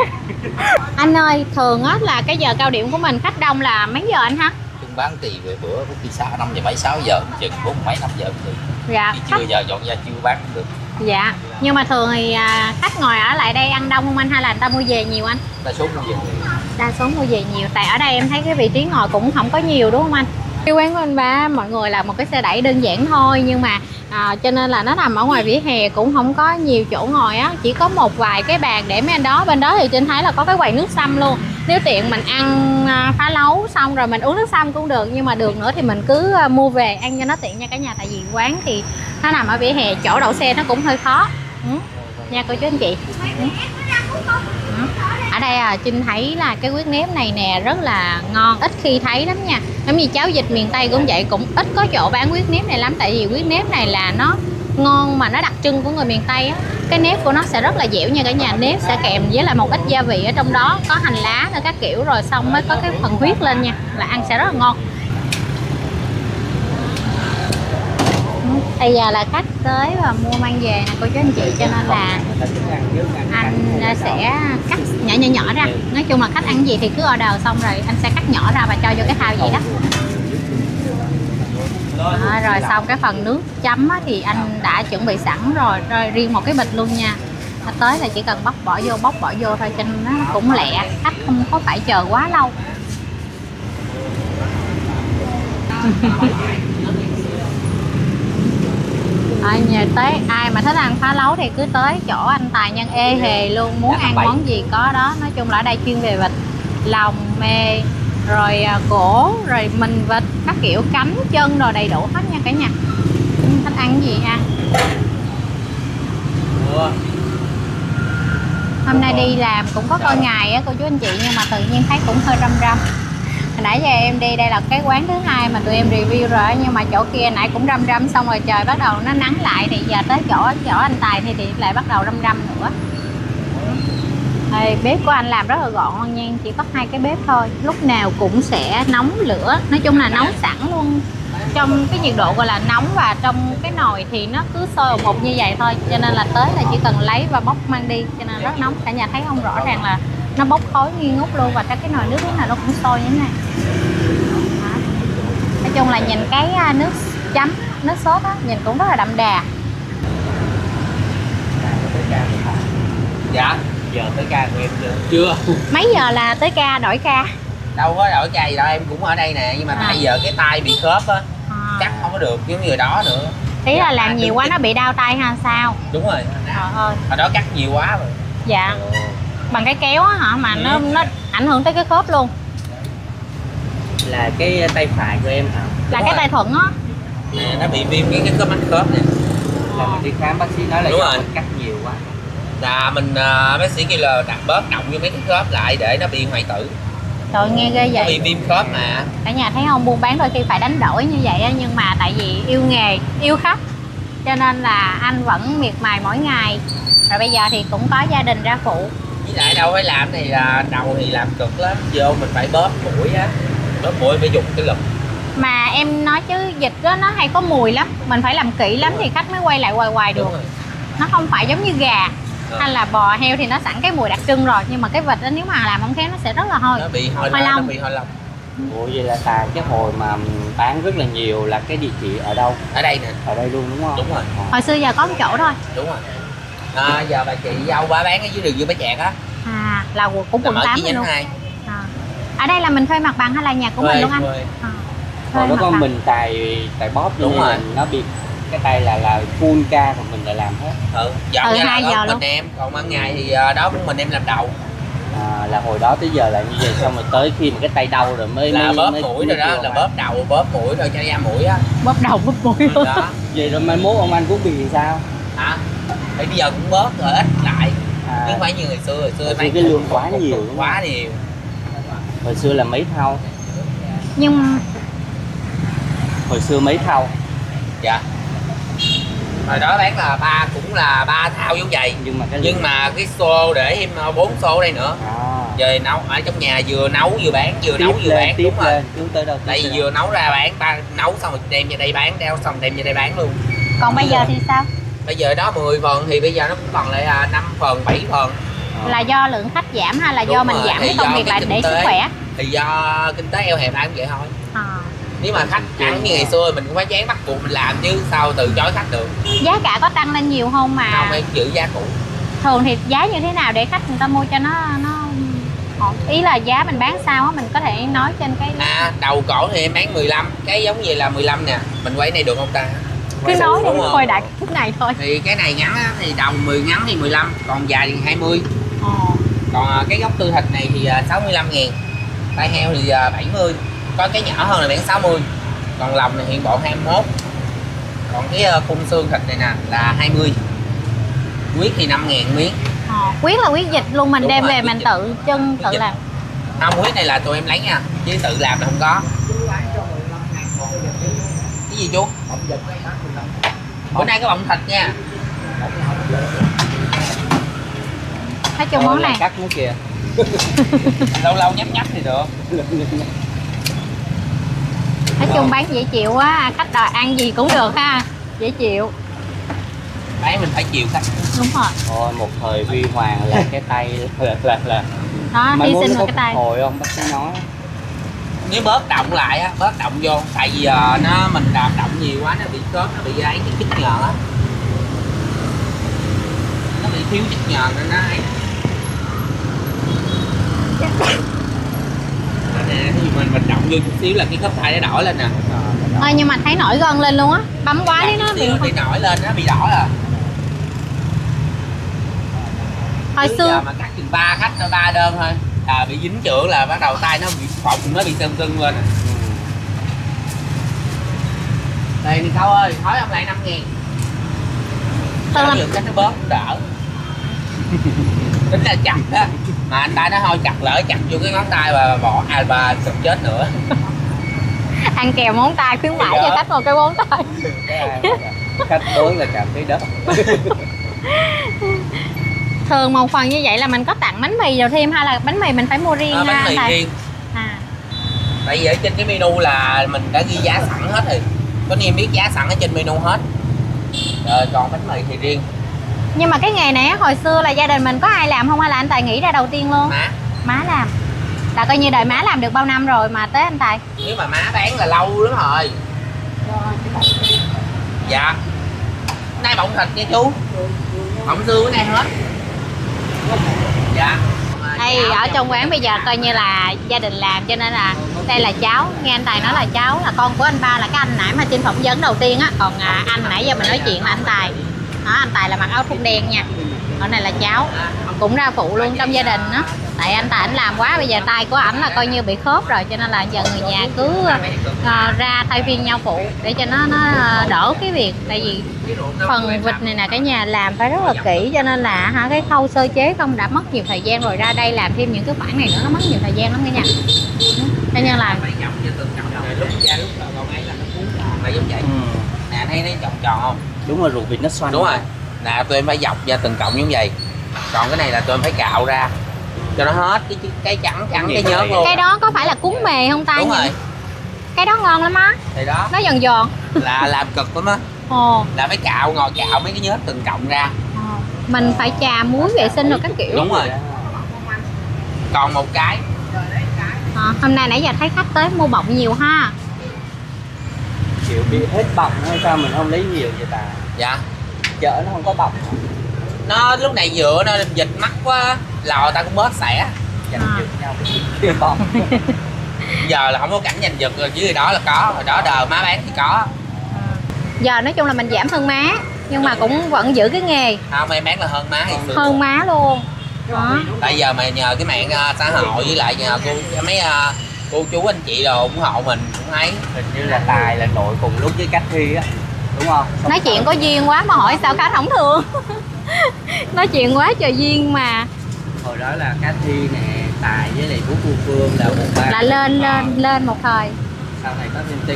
Anh ơi, thường á là cái giờ cao điểm của mình khách đông là mấy giờ anh ha? Chung bán thì về bữa có khi 5 giờ mấy 6 giờ chừng 4 mấy 5 giờ thì Dạ. chưa giờ dọn ra chưa bán cũng được. Dạ. Nhưng mà thường thì khách ngồi ở lại đây ăn đông không anh, hay là người ta mua về nhiều anh? Đa số mua về. Đa số mua về nhiều, tại ở đây em thấy cái vị trí ngồi cũng không có nhiều đúng không anh? Cái quán của anh ba mọi người là một cái xe đẩy đơn giản thôi, nhưng mà cho nên là nó nằm ở ngoài vỉa hè, cũng không có nhiều chỗ ngồi á, chỉ có một vài cái bàn để mấy anh đó. Bên đó thì Trinh thấy là có cái quầy nước sâm luôn, nếu tiện mình ăn phá lấu xong rồi mình uống nước sâm cũng được, nhưng mà được nữa thì mình cứ mua về ăn cho nó tiện nha cả nhà, tại vì quán thì nó nằm ở vỉa hè, chỗ đậu xe nó cũng hơi khó. Nha cô chú anh chị. Ở đây Trinh thấy là cái huyết nếp này nè rất là ngon, ít khi thấy lắm nha. Giống như cháo vịt miền Tây cũng vậy, cũng ít có chỗ bán huyết nếp này lắm, tại vì huyết nếp này là nó ngon mà nó đặc trưng của người miền Tây á. Cái nếp của nó sẽ rất là dẻo nha cả nhà, nếp sẽ kèm với lại một ít gia vị ở trong đó, có hành lá rồi các kiểu, rồi xong mới có cái phần huyết lên nha, là ăn sẽ rất là ngon. Bây giờ là khách tới và mua mang về nè cô chú anh chị, cho nên là anh sẽ cắt nhỏ ra. Nói chung là khách ăn gì thì cứ order xong rồi anh sẽ cắt nhỏ ra và cho vô cái thao vậy đó. Rồi xong cái phần nước chấm thì anh đã chuẩn bị sẵn rồi riêng một cái bịch luôn nha. Tới là chỉ cần bóc bỏ vô thôi, cho nên nó cũng lẹ, khách không có phải chờ quá lâu. Nhờ tới ai mà thích ăn phá lấu thì cứ tới chỗ anh Tài Nhân ê hề luôn, muốn ăn món gì có đó. Nói chung là ở đây chuyên về vịt, lòng, mề, rồi cổ, rồi mình vịt, các kiểu cánh, chân rồi đầy đủ hết nha cả nhà. Thích ăn gì ăn. Hôm nay đi làm cũng có coi ngày á cô chú anh chị, nhưng mà tự nhiên thấy cũng hơi râm râm. Hồi nãy giờ em đi, đây là cái quán thứ hai mà tụi em review rồi, nhưng mà chỗ kia nãy cũng râm râm, xong rồi trời bắt đầu nó nắng lại, thì giờ tới chỗ anh Tài thì lại bắt đầu râm râm nữa. Bếp của anh làm rất là gọn nha, chỉ có 2 cái bếp thôi, lúc nào cũng sẽ nóng lửa, nói chung là nấu sẵn luôn, trong cái nhiệt độ gọi là nóng, và trong cái nồi thì nó cứ sôi một như vậy thôi, cho nên là tới là chỉ cần lấy và bóc mang đi, cho nên rất nóng. Cả nhà thấy không, rõ ràng là nó bốc khói nghi ngút luôn, và cái nồi nước lúc nào nó cũng sôi như thế này. Nói chung là nhìn cái nước chấm, nước sốt á, nhìn cũng rất là đậm đà. Dạ. Giờ tới ca của em Chưa. Mấy giờ là tới ca, đổi ca? Đâu có đổi ca gì đâu, em cũng ở đây nè, nhưng mà tại giờ cái tay bị khớp á, chắc không có được giống như người đó nữa. Ý là làm nhiều quá nó bị đau tay ha sao? Đúng rồi. Trời ơi. Hồi đó cắt nhiều quá rồi. Dạ. Bằng cái kéo á hả, mà nó ảnh hưởng tới cái khớp luôn. Là cái tay phải của em hả? Là cái tay thuận á. Nè, nó bị viêm cái mắt khớp nè. Là mình đi khám bác sĩ nói là Đúng do rồi. mình cắt nhiều quá. Là mình bác sĩ kêu là đặt bớt động vô mấy cái khớp lại để nó bị hoại tử. Trời nghe ghê Nó vậy. bị viêm khớp mà. Cả nhà thấy không, buôn bán đôi khi phải đánh đổi như vậy á, nhưng mà tại vì yêu nghề, yêu khách, cho nên là anh vẫn miệt mài mỗi ngày. Rồi bây giờ thì cũng có gia đình ra phụ. Với lại đâu phải làm thì đầu thì làm cực lắm, vô mình phải bóp mũi á, bóp mũi phải dùng cái lực. Mà em nói chứ vịt đó nó hay có mùi lắm, mình phải làm kỹ lắm thì khách mới quay lại hoài được. Nó không phải giống như gà hay là bò heo thì nó sẵn cái mùi đặc trưng rồi, nhưng mà cái vịt đó nếu mà làm không khéo nó sẽ rất là hôi. Nó bị hôi Hôi lông. lông. Nó bị hôi lông. Ủa vậy là Tài cái hồi mà bán rất là nhiều là cái địa chỉ ở đâu? Ở đây nè. Ở đây luôn đúng không? Đúng rồi. Hồi xưa giờ có một chỗ thôi. Đúng rồi. Giờ bà chị dâu bà bán ở dưới đường Dương Bá Trạc á. Là của quận 8 luôn. luôn. Ở đây là mình thuê mặt bằng hay là nhà của mình luôn anh? Hồi đó có mình Tài bóp đúng rồi, nó bị cái tay là full ca, còn mình lại làm hết. Dọn ra 2 giờ mình luôn. em, còn ban ngày thì đó cũng mình em làm đầu. Là hồi đó tới giờ là như vậy, xong rồi tới khi mà cái tay đau rồi mới là bóp mũi rồi đó, là bóp đầu bóp mũi rồi cho ra mũi á. Bóp đầu bóp mũi luôn. Đó. Vậy rồi mai mốt ông anh cũng bị sao? Hả? Thì bây giờ cũng bóp rồi ít lại. Chứ không phải như ngày xưa cái lương quá nhiều. Quá nhiều. Hồi xưa là mấy thau. Nhưng Hồi xưa mấy thau. Dạ. Hồi đó bán là cũng là 3 thao giống vậy, nhưng mà cái xô để thêm 4 xô đây nữa. Giờ nấu ở trong nhà vừa nấu vừa bán, vừa nấu vừa bán. Đúng rồi. Tại vì vừa nấu ra bán, ta nấu xong rồi đem về đây bán, đeo xong đem về đây bán luôn. Còn bây giờ thì sao? Bây giờ đó 10 phần thì bây giờ nó cũng còn lại 5 phần, 7 phần. Là do lượng khách giảm hay là Đúng do mình rồi, giảm thì cái công do việc cái lại để kinh sức tế. khỏe? Thì do kinh tế eo hẹp ai cũng vậy thôi. Nếu mà khách ăn như ngày xưa mình cũng phải chán bắt buộc mình làm chứ sao từ chối khách được. Giá cả có tăng lên nhiều không mà? Không, phải giữ giá cũ. Thường thì giá như thế nào để khách người ta mua cho nó ý là giá mình bán sao á, mình có thể nói trên cái Đầu cổ thì em bán 15, cái giống như là 15 nè. Mình quay này được không ta? cứ nói đi, đúng không? thôi đại cái này thôi. Thì cái này ngắn á, thì đầu 10 ngắn thì 15, còn dài thì 20. Còn cái gốc tư thịt này thì 65.000. Tai heo thì 70. Có cái nhỏ hơn là bán 60. Còn lòng thì hiện bộ 21. Còn cái khung xương thịt này nè là 20. Quyết thì 5.000 miếng. Quyết là quyết dịch luôn, mình Đúng đem rồi, về quyết mình dịch. tự Dịch. làm. Không, quyết này là tụi em lấy nha, chứ tự làm là không có. Cái gì chú? Bữa nay có bọng thịt nha. Nói chung món này Cắt nữa kìa. Lâu lâu nhấp nhấp thì được. nói chung bán dễ chịu quá, khách đòi ăn gì cũng được ha, dễ chịu. Bán mình phải chịu khách. Đúng rồi. Thôi một thời huy hoàng là cái tay là Đó, mai hy mốt sinh nó một có cái tay. phục hồi không bác sĩ nói. Nếu bớt động lại á, bớt động vô, tại vì mình đạp động nhiều quá nó bị khớp, nó bị ấy, những chất nhờn á, nó bị thiếu chất nhờn nên nó ấy. Nè, ví dụ mình động vô chút xíu là cái khớp thai nó đỏ lên nè. Nhưng mà thấy nổi gân lên luôn á, bấm quá đấy nó bị. Nó bị nổi lên, nó bị đỏ à. Hồi Trước xưa giờ mà cắt chừng 3 khách thôi, 3 đơn thôi bị dính chưởng là bắt đầu tay nó bị phồng, nó bị sưng sưng lên. Đây thì Khâu ơi, thói ông lại 5.000. Có nhiều cách nó bớt cũng đỡ. Tính là chặt á, mà anh ta nó thôi chặt lỡ chặt vô cái ngón tay và bỏ bà sụp chết nữa. ăn kèo món tay khuyến mãi cho khách một cái món tay. Khách tới là cảm thấy đất. Thường một phần như vậy là mình có tặng bánh mì rồi thêm hay là bánh mì mình phải mua riêng? Bánh mì riêng. Tại vì ở trên cái menu là mình đã ghi giá sẵn hết rồi, có niêm yết giá sẵn ở trên menu hết rồi, còn bánh mì thì riêng. Nhưng mà cái nghề này hồi xưa là gia đình mình có ai làm không hay là anh Tài nghĩ ra đầu tiên luôn? Má làm. Là coi như đời má làm được bao năm rồi mà tới anh Tài? Nếu mà má bán là lâu lắm rồi. Dạ. Nay bọng thịt nha chú. Bọng xương cái này hết. Dạ. Đây ở trong quán bây giờ coi như là gia đình làm cho nên là đây là cháu, nghe anh Tài nói là cháu là con của anh ba, là cái anh nãy mà trên phỏng vấn đầu tiên á, còn anh nãy giờ mình nói chuyện là anh Tài. Đó, anh Tài là mặc áo thun đen nha. Còn này là cháu, cũng ra phụ luôn trong gia đình đó. Tại anh Tài ảnh làm quá, bây giờ tay của ảnh là coi như bị khớp rồi, cho nên là giờ người nhà cứ ra thay phiên nhau phụ để cho nó đỡ cái việc. Tại vì phần vịt này nè cả nhà làm phải rất là kỹ, cho nên là cái khâu sơ chế không đã mất nhiều thời gian, rồi ra đây làm thêm những cái khoản này nữa nó mất nhiều thời gian lắm cả nhà. Cho nên là lúc ra lúc còn ấy là nó cuốn là giống vậy. Nè thấy nó tròn không? Đúng rồi, ruột vịt nó xoăn. Đúng rồi. Nè tụi em phải dọc ra từng cọng giống vậy. Còn cái này là tụi em phải cạo ra cho nó hết cái trắng cái nhớt luôn. Cái đó có phải là cuốn mề không ta? Đúng rồi. Cái đó ngon lắm á. Thì đó. Nó giòn giòn. Là làm cực lắm á. Là phải ngồi cạo mấy cái nhớt từng cọng ra. Mình phải chà muối vệ sinh rồi các kiểu. Đúng rồi. Còn một cái. Hôm nay nãy giờ thấy khách tới mua bọng nhiều ha. Kiểu bị hết bọng hay sao mình không lấy nhiều vậy ta? Dạ. Chợ nó không có bọng. Nó lúc này dựa nó dịch mắc quá, lò ta cũng bớt xẻ. Giành giật nhau bọng. Giờ là không có cảnh giành giật rồi, chứ đó là có, hồi đó đời má bán thì có. Giờ nói chung là mình giảm hơn má, nhưng mà cũng vẫn giữ cái nghề. Không, em bán là hơn má thì hơn má luôn. Đó. Tại giờ mà nhờ cái mạng xã hội với lại nhờ mấy cô chú anh chị đồ ủng hộ mình cũng ấy. Hình như là Tài là nội cùng lúc với Cathy á, đúng không? Nói chuyện có duyên quá mà hỏi sao khách không thương. Nói chuyện quá trời duyên mà. Hồi đó là Cathy nè, Tài với lại Phú Phương là một ba. Là lên một thời. sau này có thêm ti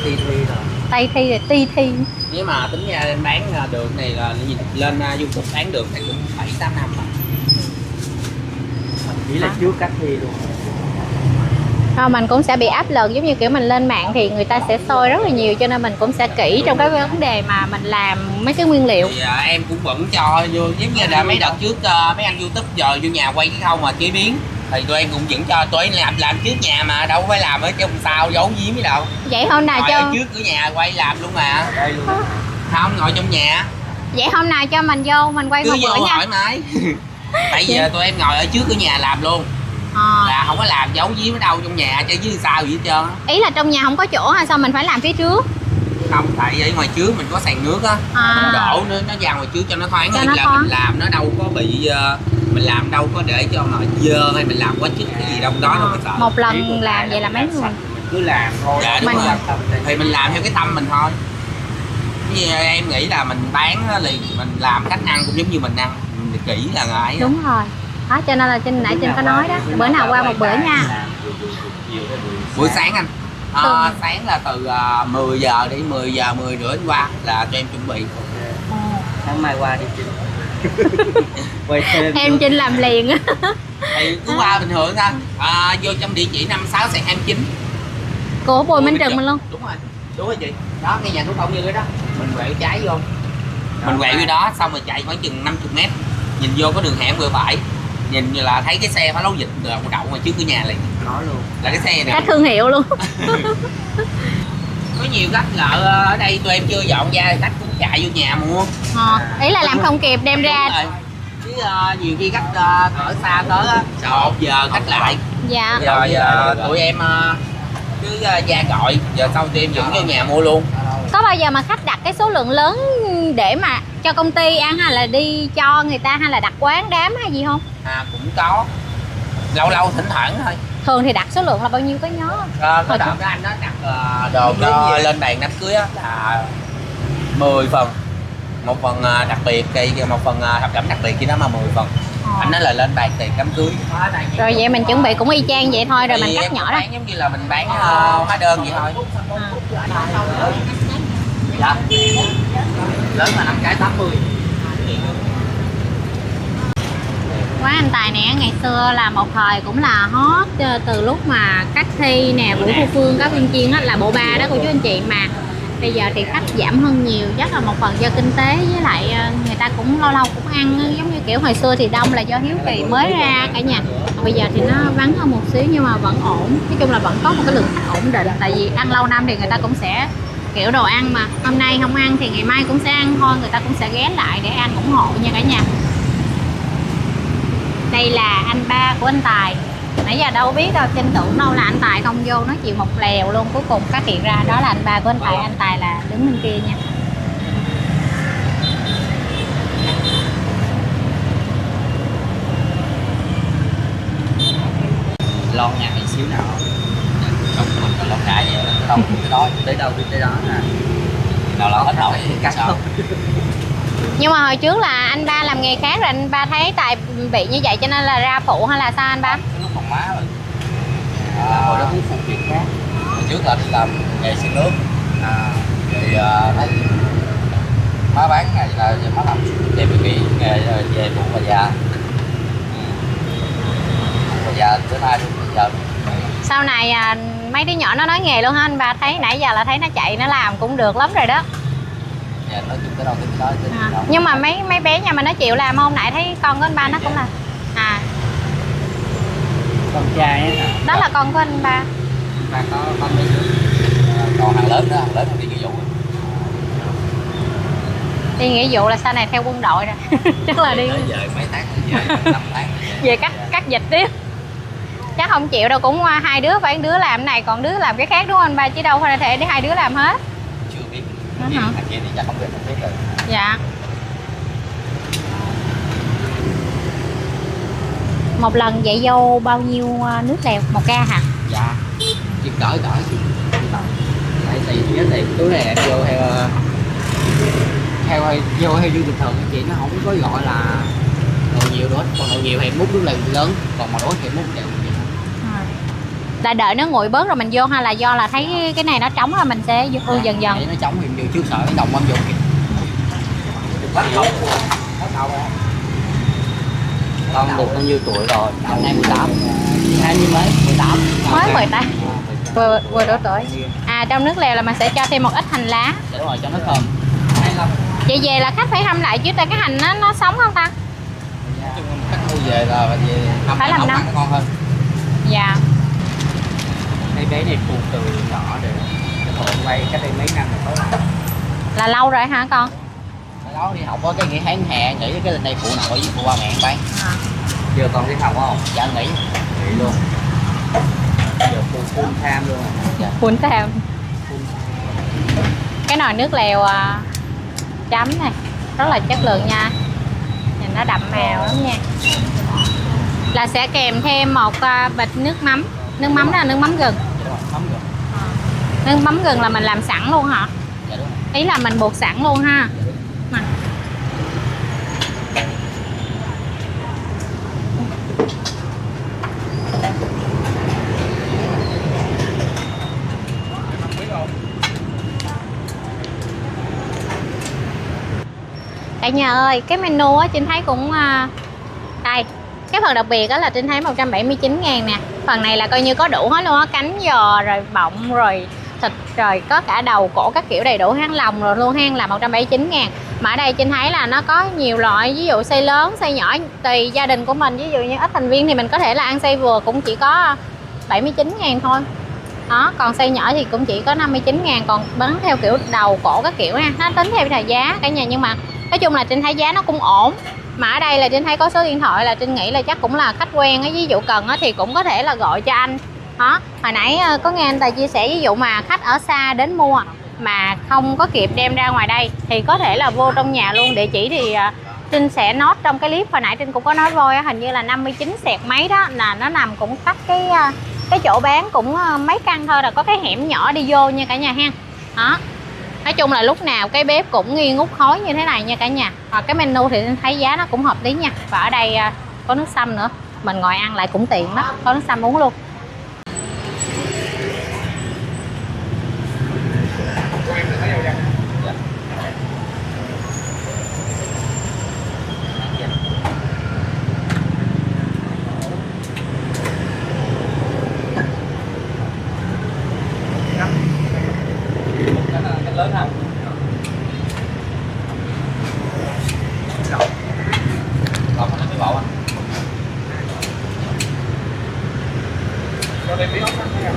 thi rồi. Tây thi rồi ti thi. Nếu mà tính ra em bán được này là lên YouTube bán được thì cũng 7-8 năm rồi. Chỉ là trước cách thi luôn. Thôi mình cũng sẽ bị áp lực, giống như kiểu mình lên mạng thì người ta sẽ soi rất là nhiều, cho nên mình cũng sẽ kỹ trong cái vấn đề mà mình làm mấy cái nguyên liệu. Thì em cũng vẫn cho vô, giống như là mấy đợt trước mấy anh YouTube giờ vô nhà quay cái khâu mà chế biến thì tụi em cũng vẫn cho tụi em làm trước nhà mà đâu phải làm ở trong sao giấu giếm gì đâu. Vậy hôm nào Ngồi cho ở trước cửa nhà quay làm luôn mà. Đây luôn. Không, ngồi trong nhà vậy hôm nào cho mình vô mình quay cứ một vô bữa nha. thoải mái. Tại vì tụi em ngồi ở trước cửa nhà làm luôn, là không có làm giấu giếm ở đâu trong nhà chứ dưới sao gì hết trơn. Ý là trong nhà không có chỗ hay sao mình phải làm phía trước? Không, tại ở ngoài trước mình có sàn nước á, mình đổ nó ra ngoài trước cho nó thoáng, Cho là nó thoáng. mình làm nó đâu có bị mình làm đâu có để cho nó dơ hay mình làm quá chút cái gì đâu đó đâu phải sợ. Một lần làm vậy là mấy người? Mình cứ làm thôi. Dạ, đúng Mình- rồi. Thì mình làm theo cái tâm mình thôi. Như em nghĩ là mình bán á, thì mình làm khách ăn cũng giống như mình ăn, mình kỹ là ngại. Đúng rồi. Đó cho nên là Trinh nãy Trinh có nói đó, bữa nào qua một bữa nha. Buổi sáng anh sáng là từ 10 giờ đến 10 giờ 10 rưỡi qua là cho em chuẩn bị. Sáng mai qua đi chị. Quay thêm Em Trinh làm liền á. Thì cứ qua bình thường thôi. Vô trong địa chỉ 56 sàn 29 Của Bùi Minh Trực mình luôn. Đúng rồi chị. Đó ngay nhà thuốc đông như thế đó. Mình quẹo trái vô. Mình quẹo vô đó xong rồi chạy khoảng chừng 50 m. Nhìn vô có đường hẻm vừa phải. Nhìn như là thấy cái xe phá lấu dịch đậu ngoài trước cửa nhà liền. nói luôn. Là cái xe này. Cách thương hiệu luôn. Có nhiều khách lợ ở đây tụi em chưa dọn ra thì khách cũng chạy vô nhà mua. Ý là làm không kịp đem ra. Đúng rồi. Chứ nhiều khi khách ở xa tới á, 1 giờ khách lại. Dạ. Giờ tụi em cứ ra gọi, giờ sau tụi em dẫn vô nhà mua luôn. Có bao giờ mà khách đặt cái số lượng lớn để mà cho công ty ăn hay là đi cho người ta hay là đặt quán đám hay gì không? Cũng có. Lâu lâu thỉnh thoảng thôi. Thường thì đặt số lượng là bao nhiêu có nhớ không? Có đợt cái anh đó đặt đồ cho lên bàn đám cưới á là 10 phần. Một phần đặc biệt thì một phần thập cẩm đặc biệt chứ đó mà 10 phần. Anh nói là lên bàn tiền đám cưới. Rồi vậy mình chuẩn bị cũng y chang vậy thôi rồi Thì mình cắt em nhỏ cũng ra. bán giống như là mình bán hóa đơn vậy thôi. Dạ. Lớn là 5 cái 80. Quán anh Tài nè, ngày xưa là một thời cũng là hot từ lúc mà Cát Thi nè, Vũ Thu Phương, Cá Viên Chiên á, là bộ ba đó cô chú anh chị. Mà bây giờ thì khách giảm hơn nhiều, chắc là một phần do kinh tế với lại người ta cũng lâu lâu cũng ăn giống như kiểu hồi xưa thì đông là do Hiếu Kỳ mới ra cả nhà. Bây giờ thì nó vắng hơn một xíu nhưng mà vẫn ổn, nói chung là vẫn có một cái lượng khách ổn định. Tại vì ăn lâu năm thì người ta cũng sẽ kiểu đồ ăn mà hôm nay không ăn thì ngày mai cũng sẽ ăn thôi, người ta cũng sẽ ghé lại để ăn ủng hộ nha cả nhà. Đây là anh ba của anh Tài, nãy giờ đâu biết đâu, Trinh tưởng đâu là anh Tài không vô nói chuyện một lèo luôn, cuối cùng phát hiện ra đó là anh ba của anh Tài. Anh Tài là đứng bên kia nha. Lon nhà một xíu nào. Không mình còn lon cái vậy. Không cái đó tới đâu đi tới đó nè. Nào là hết nổi cắt không. Nhưng mà hồi trước là anh ba làm nghề khác rồi anh ba thấy Tài bị như vậy cho nên là ra phụ hay là sao anh ba? Cái lúc còn má rồi. Hồi đó muốn phụ việc khác. Hồi trước là đi làm nghề xương nước. Thì thấy má bán ngày là má làm về cái nghề về phụ bà già. Bà già tới nay luôn bây giờ. Sau này mấy đứa nhỏ nó nói nghề luôn hả anh ba? Thấy nãy giờ là thấy nó chạy nó làm cũng được lắm rồi đó. Dạ nói chung tới đâu tới đó tới đâu. Nhưng mà mấy bé nhà mình nó chịu làm không? Nãy thấy con của anh ba nó cũng là Con trai á. đó là con của anh ba. Ba có con mấy đứa. Còn hàng lớn nữa, hàng lớn đi nghĩa vụ. Đi nghĩa vụ là sau này theo quân đội rồi. Chắc là đi Về mấy tháng về 5 tháng. về cắt dịch tiếp. Chắc không chịu đâu, cũng hai đứa, phải đứa làm cái này còn đứa làm cái khác đúng không anh ba, chứ đâu phải thể để hai đứa làm hết. Chưa biết. Hả? Thằng kia thì chắc không biết rồi. Dạ. Một lần dạy dâu bao nhiêu nước lèo? 1 ca hả? Dạ. Chỉ cỡ tại tiền nhớ tiền túi này em vô theo như bình thường chị nó không có gọi là đồ nhiều nữa, còn đồ nhiều thì múc nước lèo lớn, còn mà đổ thì múc lèo vậy. Là đợi nó nguội bớt rồi mình vô, hay là do là thấy cái này nó trống là mình sẽ vô dần dần? Để nó trống thì vô trước sợ cái đồng bông vô kìa. Bắt đầu rồi. Con được bao nhiêu tuổi rồi? Năm nay 18. 20 mấy? 18. Mới 18. Vừa độ tuổi. À, trong nước lèo là mình sẽ cho thêm một ít hành lá. Đúng rồi, cho nó thơm. 25. Vậy về là khách phải hâm lại chứ, tại cái hành nó sống không ta? Nói chung là khách mua về là về hâm Phải làm nóng nóng. ăn nó ngon hơn. Dạ. Cái bé này phụ từ nhỏ rồi. Cái hộ quay cách đây mấy năm rồi có. Là lâu rồi hả con? Cái đó đi học có cái nghỉ tháng hè, nghỉ cái lên đây phụ nội với phụ ba mẹ bay. À. Giờ con đi học không? Dạ nghỉ. Nghỉ luôn. Giờ full time luôn à? Dạ. Cuốn theo. Cái nồi nước lèo chấm này rất là chất lượng nha, nhìn nó đậm màu lắm nha. Là sẽ kèm thêm một bịch nước mắm. Nước mắm đó là nước mắm gừng. Đúng rồi, mắm rồi. Nước mắm gừng là mình làm sẵn luôn hả? Dạ đúng rồi. Ý là mình bột sẵn luôn ha. Mà. Cả nhà ơi, cái menu á Trinh thấy cũng đây. Cái phần đặc biệt đó là Trinh thấy 179.000 nè. Phần này là coi như có đủ hết luôn á, cánh giò rồi bọng rồi thịt rồi có cả đầu cổ các kiểu đầy đủ, hang lòng rồi luôn ha, là 179.000. Mà ở đây Trinh thấy là nó có nhiều loại, ví dụ xay lớn, xay nhỏ tùy gia đình của mình. Ví dụ như ít thành viên thì mình có thể là ăn xay vừa cũng chỉ có 79.000 thôi. Đó, còn xay nhỏ thì cũng chỉ có 59.000, còn bán theo kiểu đầu cổ các kiểu nha. Nó tính theo giá cả nhà, nhưng mà nói chung là Trinh thấy giá nó cũng ổn. Mà ở đây là Trinh thấy có số điện thoại, là Trinh nghĩ là chắc cũng là khách quen á, ví dụ cần á thì cũng có thể là gọi cho anh. Đó, hồi nãy có nghe anh Tài chia sẻ ví dụ mà khách ở xa đến mua mà không có kịp đem ra ngoài đây thì có thể là vô trong nhà luôn. Địa chỉ thì Trinh sẽ note trong cái clip hồi nãy Trinh cũng có nói voi, hình như là 59 xẹt mấy đó, là nó nằm cũng cách cái chỗ bán cũng mấy căn thôi, là có cái hẻm nhỏ đi vô nha cả nhà ha. Đó, nói chung là lúc nào cái bếp cũng nghi ngút khói như thế này nha cả nhà. Và cái menu thì thấy giá nó cũng hợp lý nha. Và ở đây có nước sâm nữa, mình ngồi ăn lại cũng tiện đó, có nước sâm uống luôn. Cái lớn ha. Còn nó mới bộ anh. Cho thêm miếng ốc nha.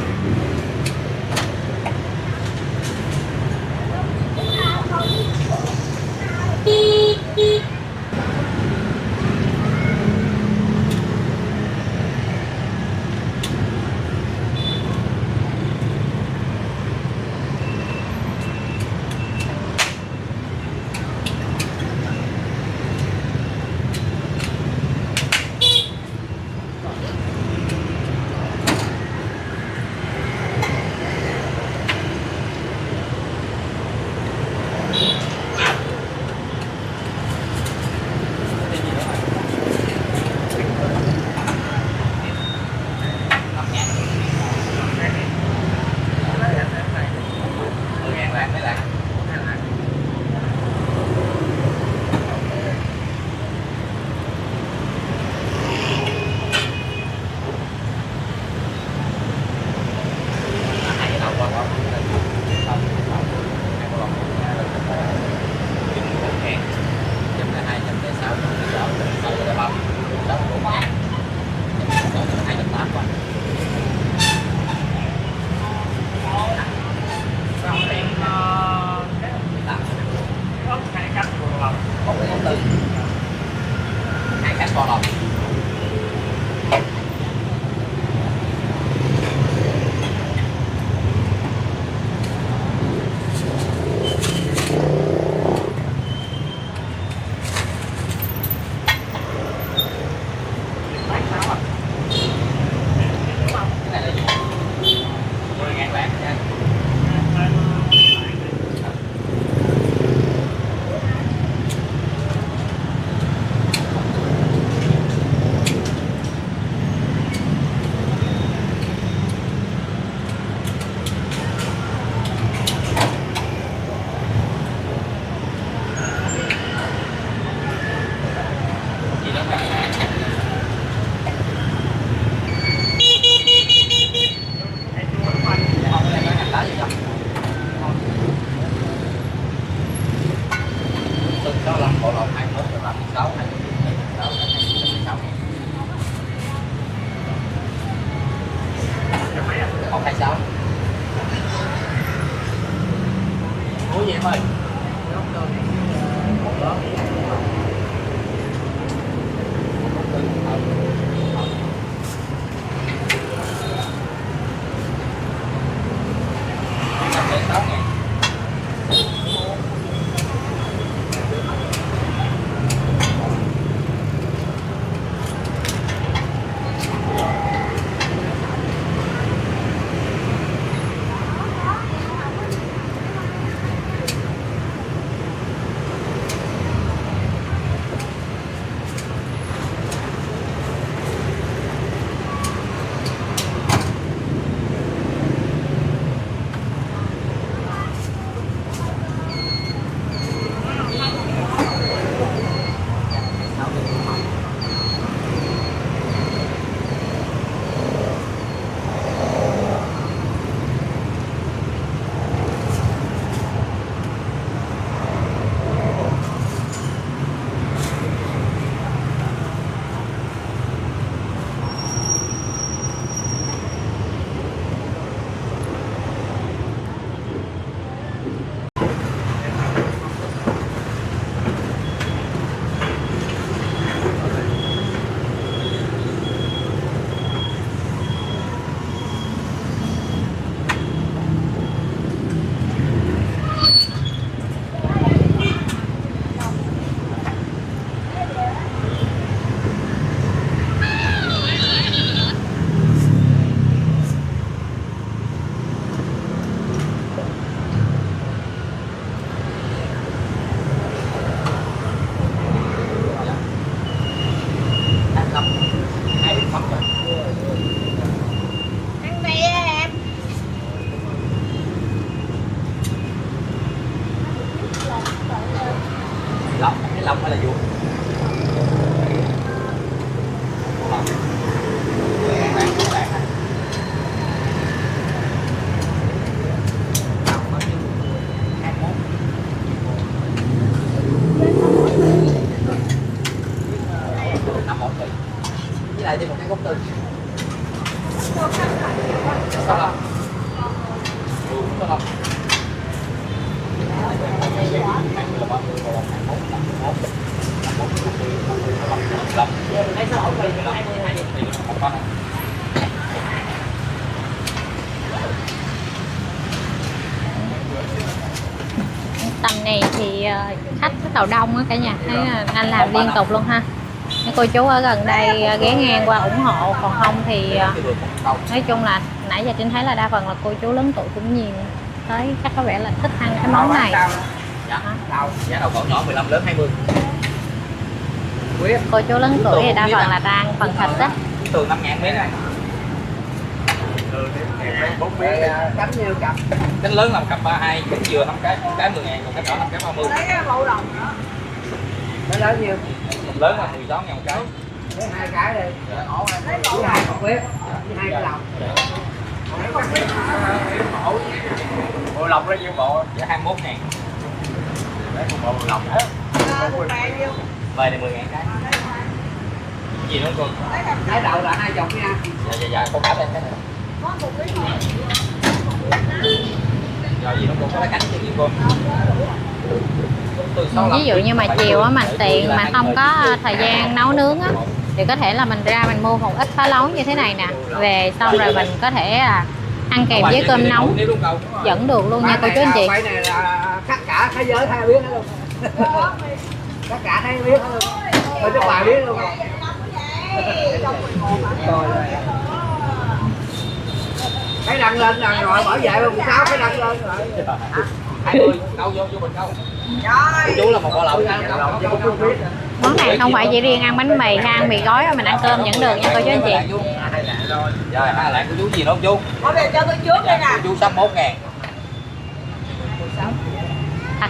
em ơi. Ăn bè em. Lọc, cái lọc hay là vuông? Với lại thêm một cái gốc tư. Sao không? Sao không? Tầm này thì khách bắt đầu đông á cả nhà, thấy anh làm liên tục luôn ha. Mấy cô chú ở gần đây ghé ngang qua ủng hộ, còn không thì nói chung là nãy giờ Trinh thấy là đa phần là cô chú lớn tuổi cũng nhiều tới, chắc có vẻ là thích ăn cái món này. Giá đầu cậu nhỏ 15, lớn 20. Cô chú lớn tuổi thì đa phần là ta ăn phần thịt á. Tường 5.000 miếng này. Cánh nhiêu cặp? Cánh lớn là một cặp 32, cánh dừa 5 cái 10.000, còn cánh nhỏ 5 cái 30. Lấy cái bộ lòng nữa. Nó lớn nhiêu? Lớn là 16.000 một cái. Lấy 2 cái đi. Với 2 cục huyết, với 2 cái lòng. Bộ lòng bao nhiêu bộ? Dạ 21.000. Lấy một bộ lòng. Về này 10.000 cái. Gì nữa cô? Cái đầu là 2 chục nha. Dạ, con cả lên cái này. Rồi gì nữa cô? Có cái cánh gì cô? Ví dụ như mà chiều á mình tiện mà không có thời gian nấu nướng á thì có thể là mình ra mình mua một ít phá lấu như thế này nè, về xong rồi mình có thể ăn kèm với cơm nóng vẫn được luôn nha cô chú anh chị. Quay này là tất cả thế giới hay biết hết luôn. Tất cả thấy biết hết luôn. Ở nước ngoài biết luôn. Cái đăng lên là rồi bảo vệ 16 cái đăng lên rồi. 20 câu vô bình câu. Chú là một bộ lẩu. Món này không phải chỉ riêng ăn bánh mì hay ăn mì gói mà mình ăn cơm vẫn được nha cô chú anh chị. Rồi, hai lạng của chú gì nữa không chú? Ở đây cho tôi trước đây nè. Chú 61.000.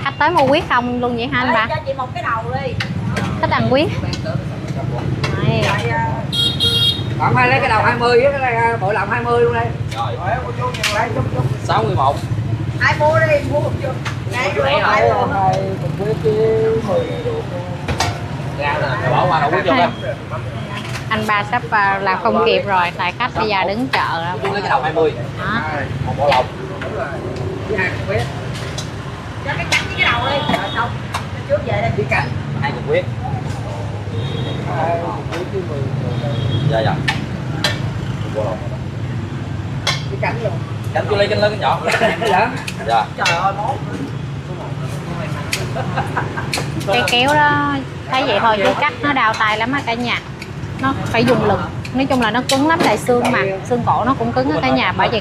Khách tới mua quyết không luôn vậy hả anh bà? Cho chị một cái đầu đi. Thích ăn quyết. Đây. Bạn phải lấy cái đầu 20 với cái bộ lòng 20 luôn đây. Rồi. Lấy chút. 61. Ai mua đi, mua một chục. Ngay rồi. Ra là bỏ qua đâu quyết cho em. Anh ba sắp làm không kịp rồi, tại khách bây giờ đứng chợ rồi. Chú lấy cái đầu 20. Đó. Một bộ lòng. Với 2 cục huyết. Cho cái cánh xong trước về đây Biết cánh 20 quyết. Dạ dạ. đi cánh luôn. Cánh chưa lấy cánh lớn cánh nhỏ. Dạ. Trời ơi món Cây kéo đó thấy vậy thôi chứ cắt nó đau tay lắm á cả nhà, nó phải dùng lực, nói chung là nó cứng lắm, tại xương mà xương cổ nó cũng cứng á cả nhà, bởi vì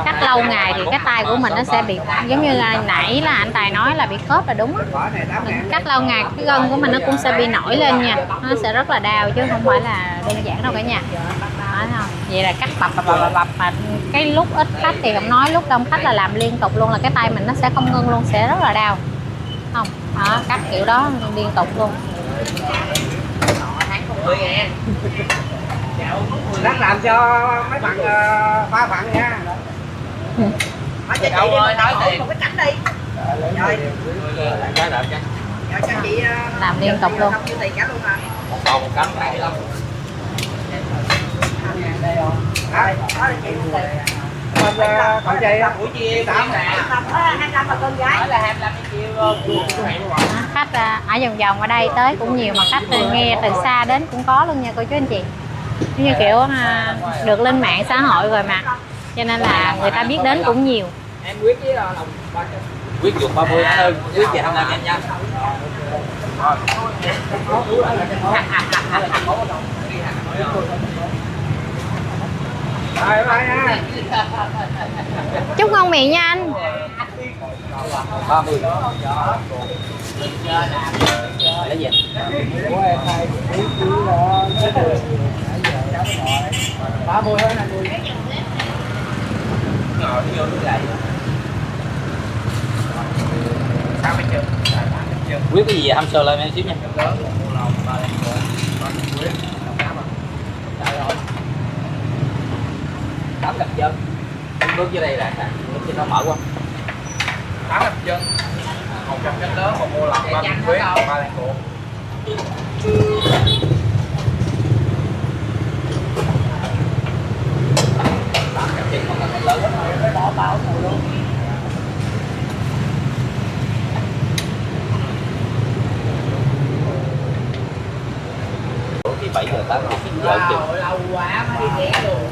cắt lâu ngày thì cái tay của mình nó sẽ bị, giống như là nãy là anh Tài nói là bị khớp là đúng á. Mình cắt lâu ngày cái gân của mình nó cũng sẽ bị nổi lên nha, nó sẽ rất là đau chứ không phải là đơn giản đâu cả nhà. Đó, không? Vậy là cắt bập mà cái lúc ít khách thì không nói, lúc đông khách là làm liên tục luôn, là cái tay mình nó sẽ không ngưng luôn, sẽ rất là đau không. Đó, cắt kiểu đó liên tục luôn. Lát làm cho mấy bạn ba phận nha. nói cho chị đi một cái cánh đi rồi cho chị Làm liên tục luôn. không nhiêu tiền cả luôn à. Một con một cánh 25. Đó là chị một tiền. Còn chị Buổi chiều 25 là con gái là 25 chiều luôn. Khách ở vòng vòng ở đây tới cũng nhiều, mà khách nghe từ xa đến cũng có luôn nha cô chú anh chị, như kiểu được lên mạng xã hội rồi mà, cho nên là người ta biết đến cũng nhiều. Em quyết với lòng 300. Quyết vượt 30 anh ơi, quyết về 25 em nha. Bye bye nha. Chúc ngon miệng nha anh. 30. Lấy gì? Quyết cái gì hamster lên em xíu nha. Tám cặp chân. Bước dưới đây là bước trên nó mở quá. 8 cặp chân. Một cặp cánh lớn, một mua lòng 30 quyết, 3 lan cuộn. Tám cặp chân một cặp lớn. Bỏ bảo luôn. Thì 7 giờ 8 giờ 9 giờ chừng. lâu quá mới đi ghé luôn.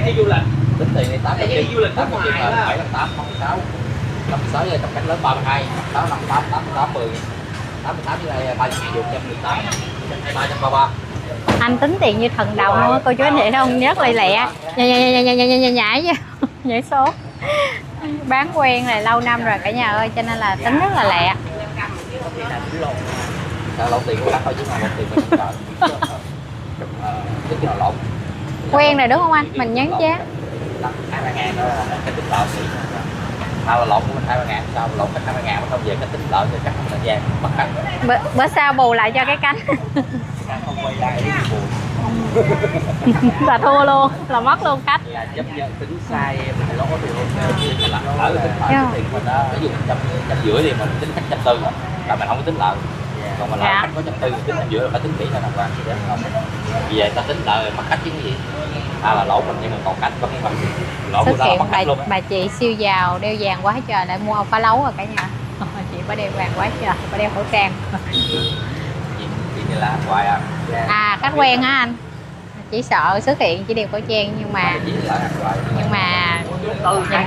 Đi du lịch. Tính tiền này 8 giờ du lịch 8 giờ là 7 8 6 56 giờ trong cánh lớn 32 6 58 88 10 88 dưới đây 3 ngàn dùng 118 333. Anh tính tiền như thần đồng luôn á cô chú anh chị, không rất là lẹ, nhảy nhảy số. Bán quen là lâu năm rồi cả nhà ơi, cho nên là tính rất là lẹ. Sợ lộn tiền của đắt thôi chứ không lộn tiền mình không sợ. Tính là lộn. Quen rồi đúng không anh? Mình nhấn giá. 2-3 ngàn thôi là cái tính lợi xỉ. Sao là lộn của mình 2-3 ngàn, sao lộn cái 2-3 ngàn mà không về cái tính lợi thì chắc không là vàng bắt cánh. Bữa sau bù lại cho cái cánh. Không quay lại đi buồn. Là thua luôn, là mất luôn cách. Là chấp nhận tính sai mình lỗ thì luôn là lỡ tính lợi cái tiền mình đó, ví dụ 150 thì mình tính khách 140 là mình không có tính lợi. Còn mà lỡ khách có 140 tính ở giữa là phải tính kỹ là đàng hoàng thì không. Vì vậy ta tính lợi mất khách chứ cái gì. Là lỗ mình nhưng mà còn cách vẫn bằng lỗ của Xuất ta là hiện mất khách luôn. bà chị siêu giàu đeo vàng quá trời lại mua ông phá lấu rồi cả nhà. Chị có đeo vàng quá trời, có đeo khẩu trang. Chị như là hoài à. Khách quen hả anh? Chỉ sợ xuất hiện chỉ đeo khẩu trang nhưng mà nhìn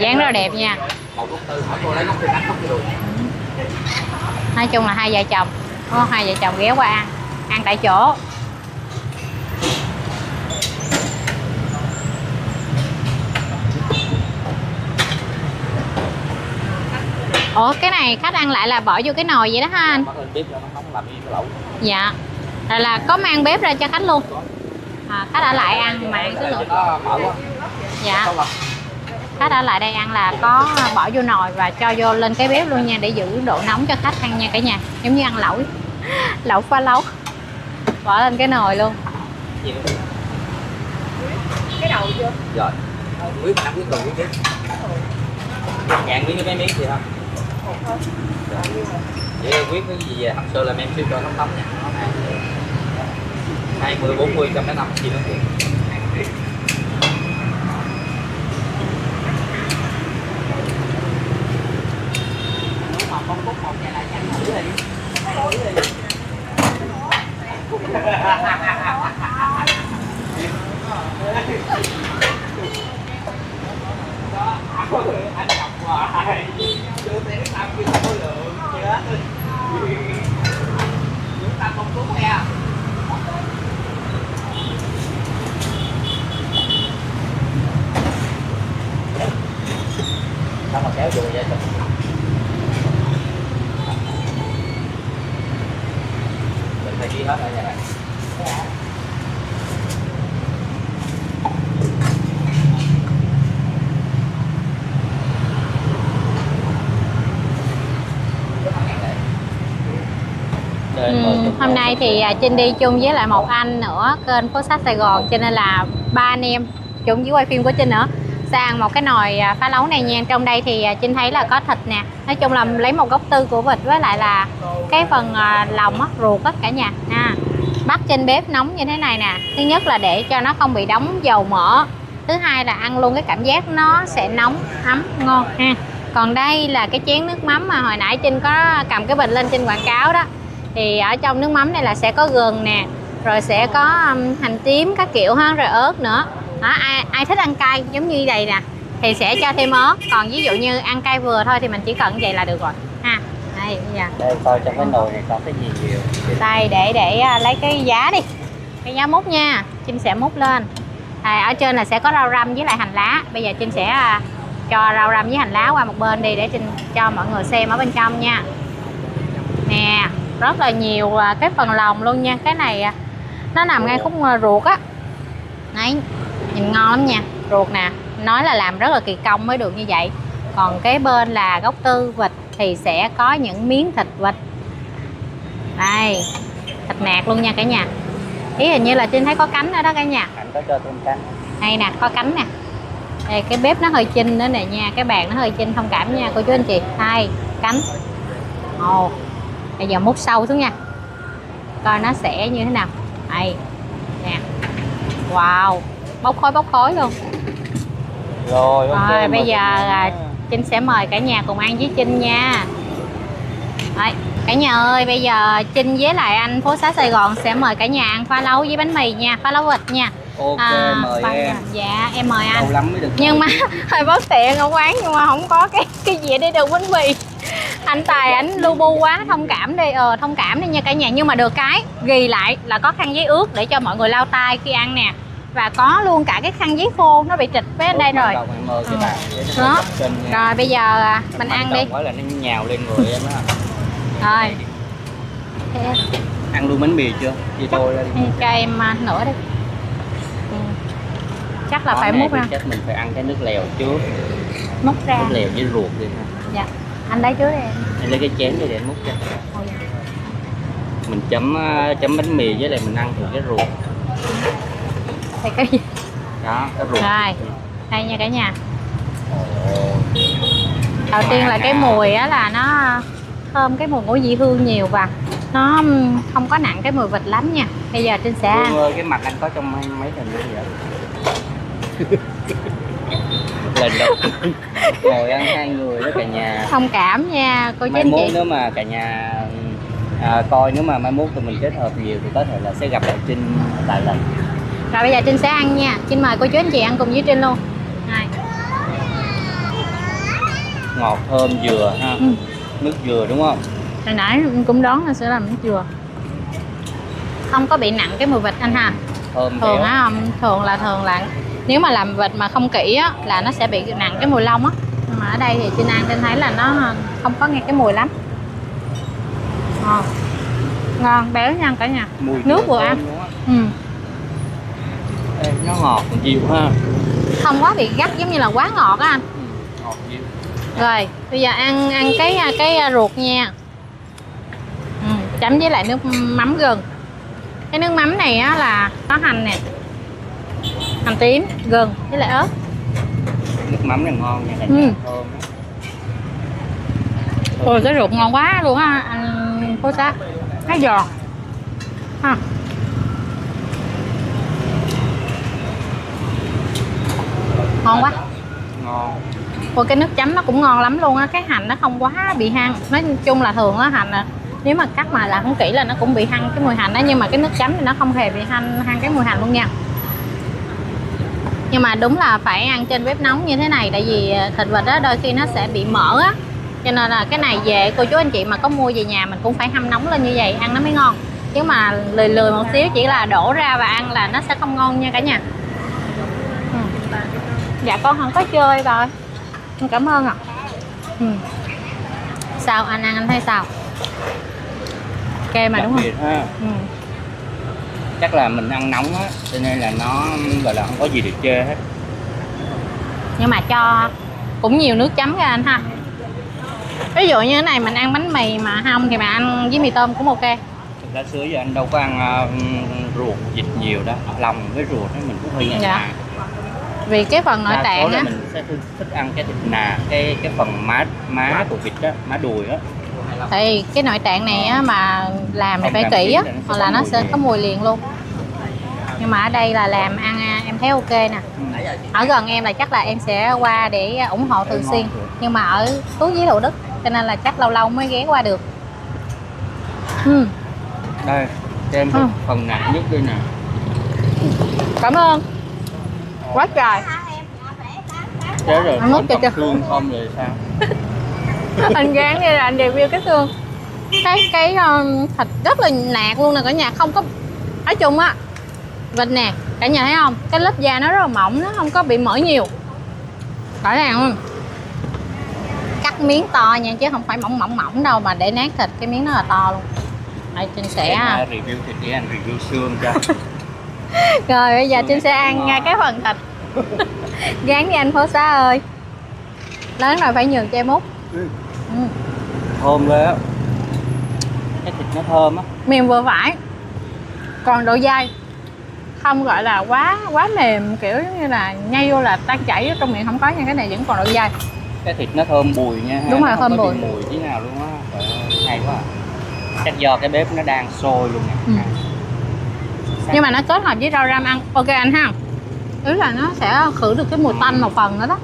dáng rất là đẹp nha. Nói chung là hai vợ chồng, hai vợ chồng ghé qua ăn tại chỗ. Ủa cái này khách ăn lại là bỏ vô cái nồi vậy đó ha anh? Dạ. Rồi là có mang bếp ra cho khách luôn. Khách ở lại ăn mà ăn cái lượng. Dạ. Khách ở lại đây ăn là có bỏ vô nồi và cho vô lên cái bếp luôn nha, để giữ độ nóng cho khách ăn nha cả nhà. Giống như ăn lẩu. Lẩu pha lấu. Bỏ lên cái nồi luôn. Cái đầu chưa? Rồi. Quyết mà ăn quyết còn quyết. Ngàn miếng cái miếng gì không? Vậy quyết cái gì về hamster là em siêu cho nóng nha. 20 40 105 gì nữa kìa. Anh đọc hoài đưa tới nước tâm chưa có lượng chết nước tâm không đúng nha. Sao mà kéo vui vậy? Mình phải ghi hết rồi nha bạn. Hôm nay thì Trinh đi chung với lại một anh nữa kênh Phố Sách Sài Gòn, cho nên là 3 anh em chung với quay phim của Trinh nữa sang một cái nồi phá lấu này nha. Trong đây thì Trinh thấy là có thịt nè, nói chung là lấy một góc tư của vịt với lại là cái phần lòng á, ruột á cả nhà ha. Bắt trên bếp nóng như thế này nè, thứ nhất là để cho nó không bị đóng dầu mỡ, thứ hai là ăn luôn cái cảm giác nó sẽ nóng ấm ngon ha. Còn đây là cái chén nước mắm mà hồi nãy Trinh có cầm cái bình lên Trinh quảng cáo đó, thì ở trong nước mắm này là sẽ có gừng nè, rồi sẽ có hành tím các kiểu ha, rồi ớt nữa đó. Ai thích ăn cay giống như đây nè thì sẽ cho thêm ớt, còn ví dụ như ăn cay vừa thôi thì mình chỉ cần vậy là được rồi ha. Đây bây giờ Đây coi trong cái nồi này có cái gì nhiều. đây để lấy cái giá đi, cái giá múc nha, Trinh sẽ múc lên. Ở trên là sẽ có rau răm với lại hành lá. Bây giờ Trinh sẽ cho rau răm với hành lá qua một bên đi để Trinh cho mọi người xem ở bên trong nha. Nè, rất là nhiều cái phần lòng luôn nha. Cái này nó nằm ngay khúc ruột á. Đấy, nhìn ngon lắm nha. Ruột nè, nói là làm rất là kỳ công mới được như vậy. Còn cái bên là gốc tư vịt thì sẽ có những miếng thịt vịt. Đây, thịt nạc luôn nha cả nhà. Ý hình như là Trinh thấy có cánh ở đó cả nhà. Anh có cho thêm cánh. Đây nè, có cánh nè. Đây, cái bếp nó hơi chinh nữa nè nha. Cái bàn nó hơi chinh, thông cảm nha cô chú anh chị. Đây, cánh. Ồ, bây giờ múc sâu xuống nha, coi nó sẽ như thế nào. Đây nè, wow, bốc khói luôn. Rồi, ok. Rồi bây giờ Trinh sẽ mời cả nhà cùng ăn với Trinh nha. Đấy, cả nhà ơi, bây giờ Trinh với lại anh Phố Sách Sài Gòn sẽ mời cả nhà ăn phá lấu với bánh mì nha, phá lấu vịt nha. Ok, mời em. Dạ em mời anh. Lâu lắm mới được. Nhưng mà hơi bất tiện ở quán, nhưng mà không có cái gì để được bánh mì. Anh Tài ảnh lu bu quá, thông cảm đi, thông cảm đi nha cả nhà. Nhưng mà được cái ghi lại là có khăn giấy ướt để cho mọi người lau tay khi ăn nè, và có luôn cả cái khăn giấy khô, nó bị trịch với đây rồi. Đó. Rồi bây giờ mình ăn đi. Quá là nó nhào lên người em á. Rồi. Ăn luôn bánh mì chưa? Chị tôi lên. Cho em nửa đi. Chắc là phải múc ra. Chắc mình phải ăn cái nước lèo trước. Múc ra. Nước lèo với ruột đi ha. Dạ. Anh lấy trước đi em. Anh lấy cái chén để anh múc cho. Mình chấm bánh mì với lại mình ăn từ cái ruột. Thì cái gì? Đó, cái ruột. Rồi. Đây nha cả nhà. Đầu tiên là cái mùi á là nó thơm cái mùi của dĩ hương nhiều và nó không có nặng cái mùi vịt lắm nha. Bây giờ Trinh sẽ Hương ơi, cái mặt anh có trong mấy hình như vậy? Lần đầu ngồi ăn hai người đó cả nhà. thông cảm nha cô chú Mai anh mốt chị. nếu mà cả nhà coi, nếu mà mai mốt tụi mình kết hợp nhiều thì có thể là sẽ gặp lại Trinh tại lần. Rồi bây giờ Trinh sẽ ăn nha. Trinh mời cô chú anh chị ăn cùng với Trinh luôn. Này. Ngọt thơm dừa ha. Nước dừa đúng không? Hồi nãy cũng đoán là sẽ làm nước dừa, không có bị nặng cái mùi vịt anh ha. Thơm Thường béo. á, thường là nếu mà làm vịt mà không kỹ á là nó sẽ bị nặng cái mùi lông á. Nhưng mà ở đây thì Trinh ăn Trinh thấy là nó không có nghe cái mùi lắm. Ngon, béo nha cả nhà. Mùi Nước vừa thơm ăn. đúng không? Ê, nó ngọt dịu ha. Không quá bị gắt giống như là quá ngọt á anh. Ngọt dịu. Rồi bây giờ ăn cái ruột nha. Chấm với lại nước mắm gừng. Cái nước mắm này á là có hành nè, hành tím, gừng với lại ớt. Nước mắm này ngon nha cả nhà. Thơm. Ôi cái ruột ngon quá luôn á anh Phố Sách, nó giòn ha. Ngon quá. Ngon. Ôi cái nước chấm nó cũng ngon lắm luôn á. Cái hành nó không quá bị hăng. Nói chung là thường á hành nếu mà cắt mà làm không kỹ là nó cũng bị hăng cái mùi hành đó, nhưng mà cái nước chấm thì nó không hề bị hăng cái mùi hành luôn nha. Nhưng mà đúng là phải ăn trên bếp nóng như thế này, tại vì thịt vịt á đôi khi nó sẽ bị mỡ á, cho nên là cái này về cô chú anh chị mà có mua về nhà mình cũng phải hâm nóng lên như vậy ăn nó mới ngon, chứ mà lười lười một xíu chỉ là đổ ra và ăn là nó sẽ không ngon nha cả nhà. Dạ con không có chơi rồi, cảm ơn ạ. Sao anh ăn anh thấy sao? Ok mà đúng không? Đặc biệt ha. Chắc là mình ăn nóng á, cho nên là nó gọi là không có gì để chê hết. Nhưng mà cho cũng nhiều nước chấm ra anh ha. Ví dụ như thế này mình ăn bánh mì mà không thì mà ăn với mì tôm cũng ok. Thực ra xưa giờ anh đâu có ăn ruột vịt nhiều đó, lòng với ruột ấy mình cũng hơi ngại. Dạ. Vì cái phần nội tạng á, mình sẽ thích ăn cái thịt nà, cái phần má của vịt đó, má đùi á. thì cái nội tạng này á, mà làm thì phải kỹ á, hoặc là nó sẽ có mùi liền luôn. Nhưng mà ở đây là làm ăn em thấy ok nè. Ở gần em là chắc là em sẽ qua để ủng hộ thường xuyên, nhưng mà ở Phú Quý Thủ Đức cho nên là chắc lâu lâu mới ghé qua được. Đây xem phần nặng nhất đây nè. Cảm ơn quá trời. Thế rồi Anh múc cho xương không rồi sao? Anh gán như là anh review cái xương, cái thịt rất là nạc luôn nè cả nhà, không có, nói chung á vịt nè cả nhà thấy không, cái lớp da nó rất là mỏng, nó không có bị mỡ nhiều, rõ ràng luôn. Cắt miếng to nha chứ không phải mỏng đâu, mà để nát thịt cái miếng nó là to luôn. Đây Trinh sẽ review thịt đi, anh review xương cho. Rồi bây giờ Trinh sẽ ăn cái phần thịt. Gán với anh phố xá ơi, lớn rồi phải nhường chai mút. Thơm lên á, cái thịt nó thơm á, Mềm vừa phải, còn độ dai không gọi là quá mềm, kiểu giống như là nhai vô là tan chảy ở trong miệng không có nha, cái này vẫn còn độ dai. cái thịt nó thơm bùi nha. Đúng rồi, thơm bùi. Mùi tí nào luôn á, hay quá. Chắc do cái bếp nó đang sôi luôn nè. Nhưng mà nó kết hợp với rau răm ăn ok anh ha, ý là nó sẽ khử được cái mùi tanh một phần nữa đó.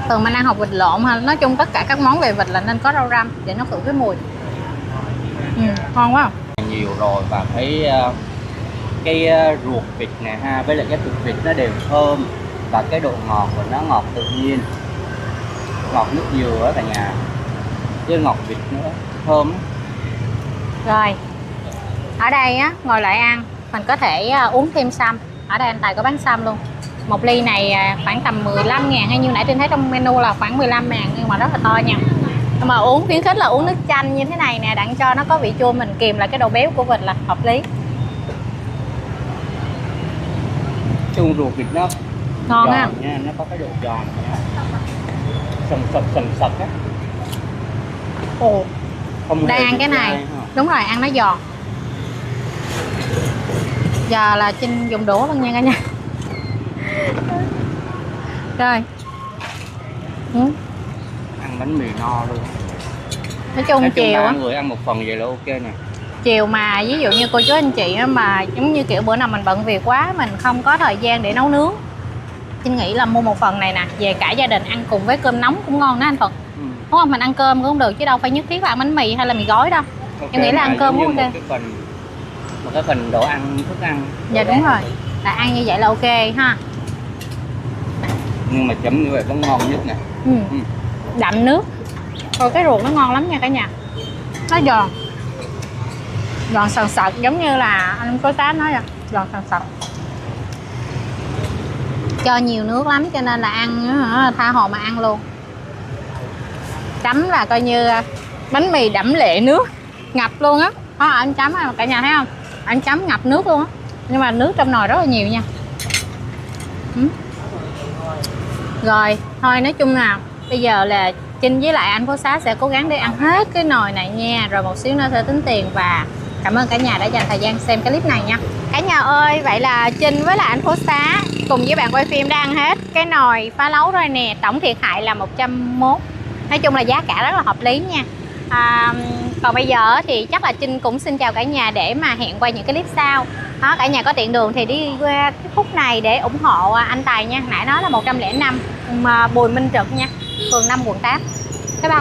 Thường mình ăn hột vịt lộn ha, nói chung tất cả các món về vịt là nên có rau răm để nó khử cái mùi. Ngon quá. Nhiều rồi và thấy cái ruột vịt nè ha, với lại cái thịt vịt nó đều thơm và cái độ ngọt của nó ngọt tự nhiên, ngọt nước dừa á cả nhà, chứ ngọt vịt nữa, thơm. Rồi ở đây á, ngồi lại ăn mình có thể uống thêm sâm, ở đây anh Tài có bán sâm luôn. Một ly này khoảng tầm 15.000 hay như nãy trên thấy trong menu là khoảng 15.000, nhưng mà rất là to nha. Nhưng mà uống khuyến khích là uống nước chanh như thế này nè, đặng cho nó có vị chua, mình kìm lại cái độ béo của vịt là hợp lý. Chung ruột vịt nó Ngon á nha, nó có cái độ giòn nha, sần sật á. Ồ, Không đang ăn cái này đúng rồi, ăn nó giòn. Giờ là Trinh dùng đũa luôn nha cả nhà. Rồi ăn bánh mì no luôn. nói chung chiều á, người ăn một phần vậy là ok nè. Chiều mà ví dụ như cô chú anh chị mà giống như kiểu bữa nào mình bận việc quá, mình không có thời gian để nấu nướng, Trinh nghĩ là mua một phần này nè, về cả gia đình ăn cùng với cơm nóng cũng ngon đó anh Phật. Đúng không? Mình ăn cơm cũng được chứ đâu phải nhất thiết là ăn bánh mì hay là mì gói đâu. Okay, em nghĩ là ăn cơm cũng ok. Một cái phần đồ ăn, thức ăn. Dạ đúng rồi, là ăn như vậy là ok ha. Nhưng mà chấm như vậy vẫn ngon nhất nè. Đậm nước. Rồi cái ruột nó ngon lắm nha cả nhà, nó giòn sần sật, giống như là anh có Tá nói rồi, giòn sần sật. Cho nhiều nước lắm cho nên là ăn tha hồ mà ăn luôn. Chấm là coi như bánh mì đẫm lệ nước, ngập luôn á. Anh chấm cả nhà thấy không, anh chấm ngập nước luôn á, nhưng mà nước trong nồi rất là nhiều nha. Rồi thôi, nói chung là bây giờ là Trinh với lại anh Phố Xá sẽ cố gắng để ăn hết cái nồi này nha, rồi một xíu nữa sẽ tính tiền. Và cảm ơn cả nhà đã dành thời gian xem cái clip này nha cả nhà ơi. Vậy là Trinh với lại anh Phố Xá cùng với bạn quay phim đã ăn hết cái nồi phá lấu rồi nè, tổng thiệt hại là 101. Nói chung là giá cả rất là hợp lý nha. Còn bây giờ thì chắc là Trinh cũng xin chào cả nhà để mà hẹn qua những cái clip sau. Cả nhà có tiện đường thì đi qua cái khúc này để ủng hộ anh Tài nha. Nãy nói là 105 Bùi Minh Trực nha, phường 5 quận 8. Bye bye.